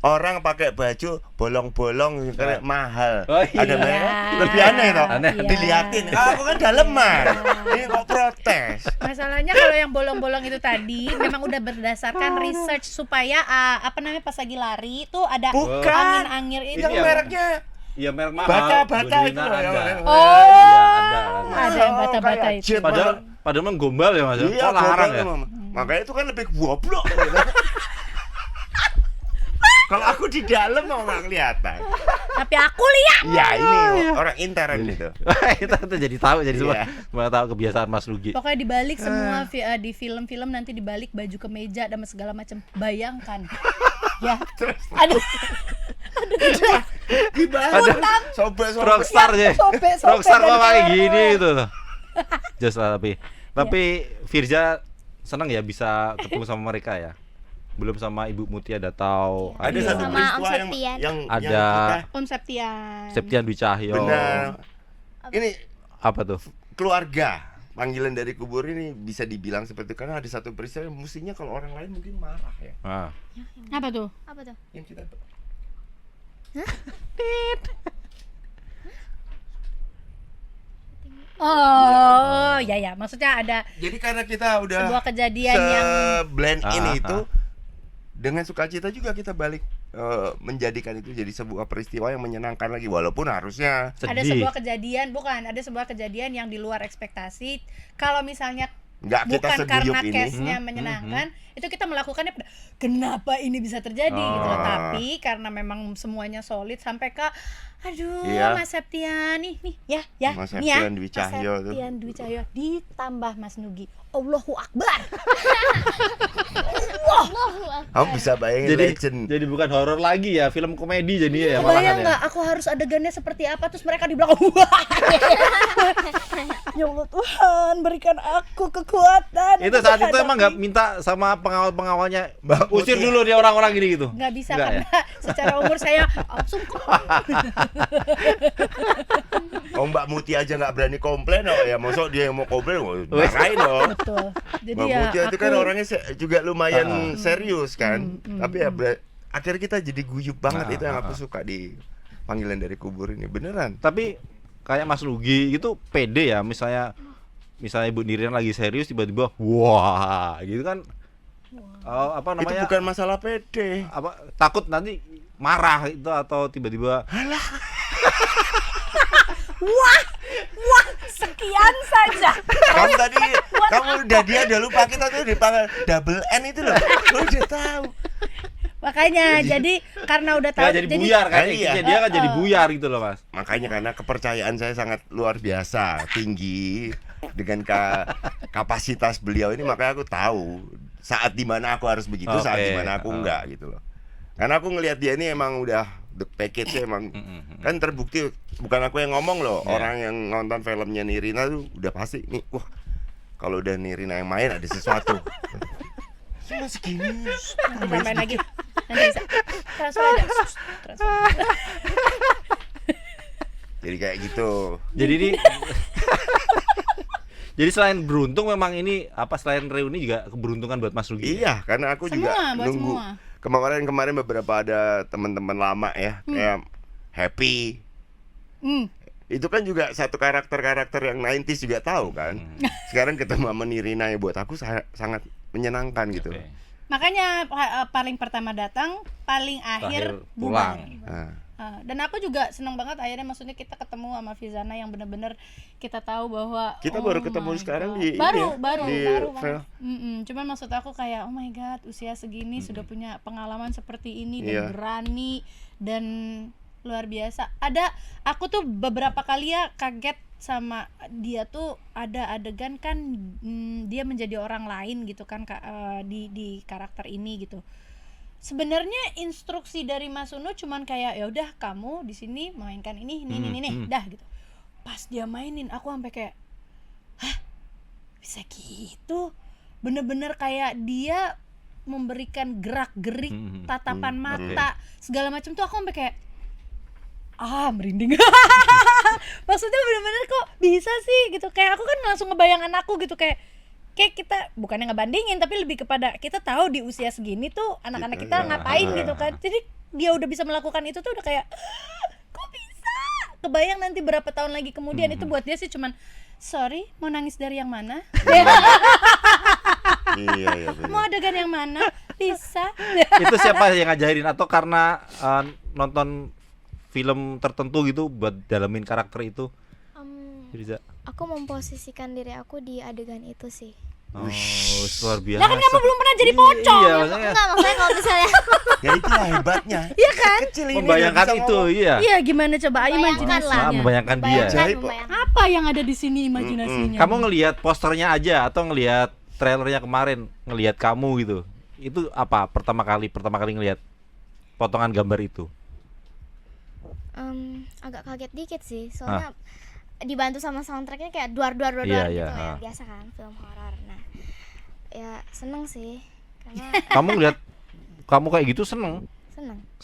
Speaker 1: Orang pakai baju bolong-bolong kayak mahal.
Speaker 2: Oh, iya.
Speaker 1: Ada merek lebih aneh toh.
Speaker 2: Aneh.
Speaker 1: Diliatin. Aku kan daleman. Ini kok protes.
Speaker 3: Masalahnya kalau yang bolong-bolong itu tadi memang udah berdasarkan research supaya apa namanya pas lagi lari itu ada
Speaker 1: Bukan.
Speaker 3: angin-angin itu.
Speaker 1: Yang
Speaker 2: ya,
Speaker 1: mereknya
Speaker 2: Iya merek mahal.
Speaker 1: bata-bata itu
Speaker 2: Budina
Speaker 1: loh.
Speaker 2: ada.
Speaker 3: Oh.
Speaker 2: Iya, ada.
Speaker 3: Ada yang bata-bata
Speaker 1: kayak
Speaker 3: itu.
Speaker 1: jet
Speaker 2: Padahal memang gombal ya Mas.
Speaker 1: Iya,
Speaker 2: Kok larang ya?
Speaker 1: goblok, makanya itu kan lebih goblok. Kalau aku di dalam mau nggak kelihatan.
Speaker 3: Tapi aku lihat.
Speaker 1: Ya ini orang intern itu.
Speaker 2: Kita jadi tahu
Speaker 1: Iya.
Speaker 2: semua tahu kebiasaan Mas Lugi.
Speaker 3: Pokoknya dibalik semua di film-film nanti dibalik baju kemeja dan segala macam. Bayangkan. Ya. Aduh.
Speaker 1: Gimana? Sobek-sobek.
Speaker 2: Rockstar ya.
Speaker 3: Sobek-sobek
Speaker 2: Rockstar kok
Speaker 3: dari
Speaker 2: kayak
Speaker 3: kamera.
Speaker 2: gini gitu loh. Just lah, tapi Firza senang ya bisa ketemu sama mereka ya. Belum sama Ibu Mutia Datau.
Speaker 1: Ada
Speaker 3: Iya.
Speaker 1: satu
Speaker 8: Sama
Speaker 1: peristiwa
Speaker 8: Om
Speaker 1: yang
Speaker 8: Septian.
Speaker 2: Ada.
Speaker 1: yang
Speaker 3: Om Septian.
Speaker 2: Septian Dwi Cahyo.
Speaker 1: kita benar. Ini
Speaker 2: Apa tuh?
Speaker 1: keluarga. Panggilan dari kubur ini bisa dibilang seperti itu karena ada satu peristiwa yang mestinya kalau orang lain mungkin marah ya.
Speaker 2: Ah.
Speaker 3: Apa tuh?
Speaker 8: Apa tuh?
Speaker 1: Yang kita
Speaker 3: Oh, ya. Maksudnya ada
Speaker 1: Jadi karena kita udah
Speaker 3: sebuah kejadian yang
Speaker 1: blend in
Speaker 2: Ah,
Speaker 1: itu dengan sukacita juga kita balik menjadikan itu jadi sebuah peristiwa yang menyenangkan lagi walaupun harusnya
Speaker 3: ada
Speaker 2: Sedih.
Speaker 3: sebuah kejadian, ada sebuah kejadian yang di luar ekspektasi. Kalau misalnya
Speaker 1: nggak kita
Speaker 3: bukan
Speaker 1: seguyup
Speaker 3: karena
Speaker 1: ini.
Speaker 3: case-nya menyenangkan, itu kita melakukannya kenapa ini bisa terjadi gitu loh.
Speaker 1: Ah.
Speaker 3: Tapi karena memang semuanya solid sampai ke aduh
Speaker 1: Iya.
Speaker 3: Mas Septian nih ya
Speaker 1: Mas
Speaker 3: nih ya.
Speaker 1: Septian Dwi Cahyo
Speaker 3: Mas
Speaker 1: tuh.
Speaker 3: Septian Dwi Cahyo ditambah Mas Nugi. Allahu Akbar.
Speaker 1: Kamu bisa bayangin legend.
Speaker 2: Jadi bukan horor lagi ya, film komedi jadi ya
Speaker 3: Bayang
Speaker 2: malahan ya.
Speaker 3: nggak aku harus adegannya seperti apa terus mereka di belakang wah. Ya Allah Tuhan berikan aku kekuatan.
Speaker 2: Itu saat itu
Speaker 3: menghadapi.
Speaker 2: emang nggak minta sama pengawal-pengawalnya
Speaker 1: Mbak
Speaker 2: usir
Speaker 1: Mutia.
Speaker 2: dulu dia orang-orang gini gitu.
Speaker 3: Nggak bisa
Speaker 2: Nggak
Speaker 3: karena secara umur saya langsung
Speaker 1: Oh Mbak Muti aja nggak berani komplain oh ya masuk dia yang mau komplain marahin loh.
Speaker 3: betul. Jadi
Speaker 1: Mbak
Speaker 3: ya
Speaker 1: Mutia itu kan orangnya juga lumayan serius kan. Tapi ya akhirnya kita jadi guyup banget itu yang aku suka di Panggilan dari Kubur ini beneran.
Speaker 2: Tapi kayak Mas Lugi itu pede ya, misalnya Ibu Nirian lagi serius tiba-tiba wah gitu kan. Apa
Speaker 1: Itu
Speaker 2: namanya?
Speaker 1: bukan masalah pede.
Speaker 2: Apa takut nanti marah itu atau tiba-tiba
Speaker 3: wah sekian saja.
Speaker 1: Kamu tadi udah lupa kita tuh dipanggil double N itu loh. Lu udah tahu.
Speaker 3: Makanya jadi karena udah tahu
Speaker 2: nggak jadi buyar kan?
Speaker 1: Iya.
Speaker 2: Dia kan jadi buyar gitu loh Mas.
Speaker 1: Makanya karena kepercayaan saya sangat luar biasa tinggi dengan kapasitas beliau ini makanya aku tahu saat dimana aku harus begitu, saat
Speaker 2: Oke.
Speaker 1: dimana aku enggak gitu loh. Karena aku ngelihat dia ini emang udah the package emang kan terbukti bukan aku yang ngomong loh, orang yang nonton filmnya Nirina tuh udah pasti nih wah kalau udah Nirina yang main ada sesuatu. Cuma segini.
Speaker 3: nanti tambahin lagi. Nanti bisa. Transfer aja. Transfer.
Speaker 1: Jadi kayak gitu.
Speaker 2: Jadi ini jadi selain beruntung memang ini selain reuni juga keberuntungan buat Mas Lugi.
Speaker 1: Iya, karena aku juga
Speaker 3: Semua, buat
Speaker 1: nunggu.
Speaker 3: semua.
Speaker 1: Kemarin beberapa ada teman-teman lama ya, kayak Happy. Itu kan juga satu karakter yang 90s juga tahu kan. Sekarang ketemu sama Nirina ya buat aku sangat menyenangkan gitu.
Speaker 2: Oke.
Speaker 3: Makanya paling pertama datang, paling akhir
Speaker 2: Terakhir pulang.
Speaker 3: bubar.
Speaker 1: Nah,
Speaker 3: Dan aku juga senang banget akhirnya maksudnya kita ketemu sama Fizana yang benar-benar kita tahu bahwa
Speaker 1: Kita baru ketemu
Speaker 3: my
Speaker 1: sekarang
Speaker 3: God.
Speaker 1: di ini
Speaker 3: baru
Speaker 1: ya, di
Speaker 3: banget. Cuman maksud aku kayak oh my god usia segini sudah punya pengalaman seperti ini dan berani dan luar biasa. Aku tuh beberapa kali ya kaget sama dia tuh ada adegan kan dia menjadi orang lain gitu kan di karakter ini gitu. Sebenarnya instruksi dari Mas Uno cuman kayak ya udah kamu di sini mainkan ini dah gitu. Pas dia mainin aku sampai kayak hah bisa gitu. Bener-bener kayak dia memberikan gerak-gerik, tatapan mata, segala macam tuh aku sampai kayak merinding. Maksudnya bener-bener kok bisa sih gitu. Kayak aku kan langsung ngebayang anakku gitu kayak kita bukannya ngebandingin tapi lebih kepada kita tahu di usia segini tuh anak-anak kita ngapain gitu kan. Jadi dia udah bisa melakukan itu tuh udah kayak kok bisa? Kebayang nanti berapa tahun lagi kemudian itu buat dia sih cuman sorry mau nangis dari yang mana?
Speaker 1: Iya,
Speaker 3: Mau adegan yang mana? Bisa.
Speaker 2: Itu siapa yang ngajarin atau karena nonton film tertentu gitu buat dalamin karakter itu? Riza.
Speaker 8: Aku memposisikan diri aku di adegan itu sih.
Speaker 2: Oh, luar biasa.
Speaker 3: Lah kan kamu belum pernah jadi pocong.
Speaker 2: Iya, maksudnya
Speaker 8: Maksudnya kalau misalnya
Speaker 1: Ya itulah hebatnya.
Speaker 3: Iya kan?
Speaker 1: Kecil ini
Speaker 2: membayangkan
Speaker 1: udah bisa
Speaker 2: itu,
Speaker 1: ngomong.
Speaker 2: iya.
Speaker 3: Iya gimana coba
Speaker 8: Bayangkan
Speaker 3: imajinasinya.
Speaker 8: lah.
Speaker 2: Membayangkan dia.
Speaker 8: membayangkan.
Speaker 3: Apa yang ada di sini imajinasinya?
Speaker 2: Kamu ngelihat posternya aja atau ngelihat trailernya kemarin, ngelihat kamu gitu. Itu apa pertama kali ngelihat potongan gambar itu?
Speaker 8: Agak kaget dikit sih, soalnya dibantu sama soundtracknya kayak duar gitu ya, biasa kan film horor. Nah, ya seneng sih karena
Speaker 2: Kamu ngelihat kamu kayak gitu seneng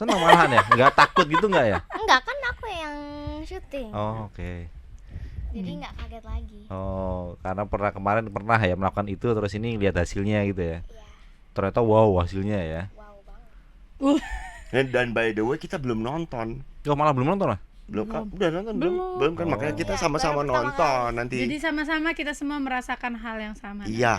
Speaker 2: malahan ya? Nggak takut gitu nggak ya?
Speaker 8: enggak kan aku yang syuting,
Speaker 2: Oh, oke.
Speaker 8: jadi nggak kaget lagi.
Speaker 2: Oh, karena kemarin pernah ya melakukan itu terus ini lihat hasilnya gitu ya.
Speaker 8: Iya,
Speaker 2: Ternyata wow hasilnya ya.
Speaker 8: wow banget.
Speaker 1: Dan by the way kita belum nonton.
Speaker 2: Kok malah belum nonton lah?
Speaker 1: Belum kan? Udah nonton belum kan? Makanya kita
Speaker 8: Iya,
Speaker 1: sama-sama
Speaker 8: baru pertama
Speaker 1: nonton nanti.
Speaker 3: Jadi sama-sama kita semua merasakan hal yang sama.
Speaker 1: Iya.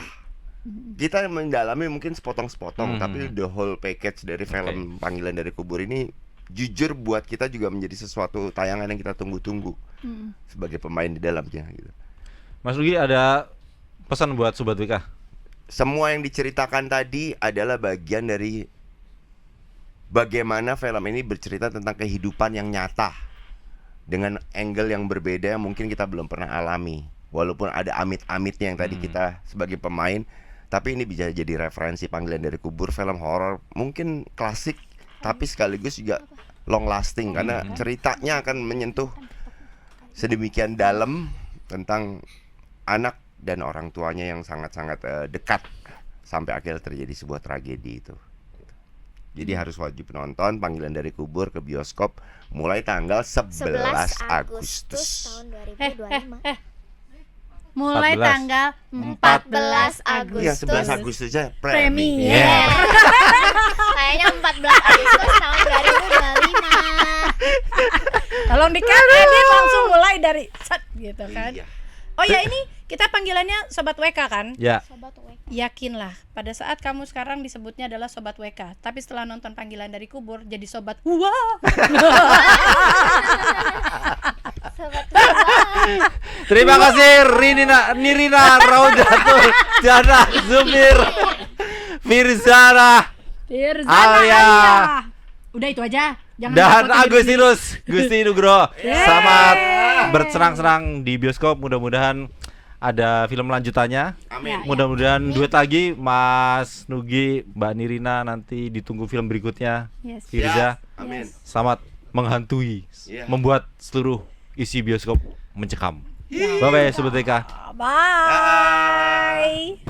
Speaker 1: Kita mendalami mungkin sepotong-sepotong, tapi the whole package dari film Panggilan dari Kubur ini jujur buat kita juga menjadi sesuatu tayangan yang kita tunggu-tunggu sebagai pemain di dalamnya gitu.
Speaker 2: Mas Lugi ada pesan buat Sobat WK?
Speaker 1: Semua yang diceritakan tadi adalah bagian dari bagaimana film ini bercerita tentang kehidupan yang nyata dengan angle yang berbeda yang mungkin kita belum pernah alami. Walaupun ada amit-amitnya yang tadi kita sebagai pemain, tapi ini bisa jadi referensi Panggilan dari Kubur, film horor mungkin klasik tapi sekaligus juga long lasting karena ceritanya akan menyentuh sedemikian dalam tentang anak dan orang tuanya yang sangat-sangat dekat sampai akhirnya terjadi sebuah tragedi itu. Jadi harus wajib nonton Panggilan dari Kubur ke bioskop mulai tanggal 11 Agustus.
Speaker 8: tahun 2025.
Speaker 3: Mulai
Speaker 2: 14.
Speaker 3: tanggal 14 Agustus.
Speaker 1: Iya, 11 Agustus aja
Speaker 3: Premier.
Speaker 2: Yeah.
Speaker 8: Kayaknya 14 Agustus tahun 2025.
Speaker 3: Tolong edit langsung mulai dari set gitu kan.
Speaker 1: Iya.
Speaker 3: Oh ya ini kita panggilannya Sobat WK kan?
Speaker 2: Ya.
Speaker 8: Sobat WK.
Speaker 3: Yakinlah pada saat kamu sekarang disebutnya adalah Sobat WK, tapi setelah nonton Panggilan dari Kubur jadi Sobat Wah.
Speaker 8: Sobat WK.
Speaker 2: Terima kasih Nirina Raudatul Jana Zumir Firzana Alia
Speaker 3: Udah itu aja. Jangan
Speaker 2: dan
Speaker 3: repotin
Speaker 2: Agustinus Gusti Nugroho. Selamat bersenang-senang di bioskop. Mudah-mudahan ada film lanjutannya.
Speaker 1: Amin.
Speaker 2: Mudah-mudahan duet lagi Mas Nugi, Mbak Nirina, nanti ditunggu film berikutnya.
Speaker 3: Yes.
Speaker 2: Firza,
Speaker 1: Amin.
Speaker 2: selamat menghantui,
Speaker 1: Iya.
Speaker 2: membuat seluruh isi bioskop mencekam. Bye bye Sobat TK.
Speaker 3: Bye.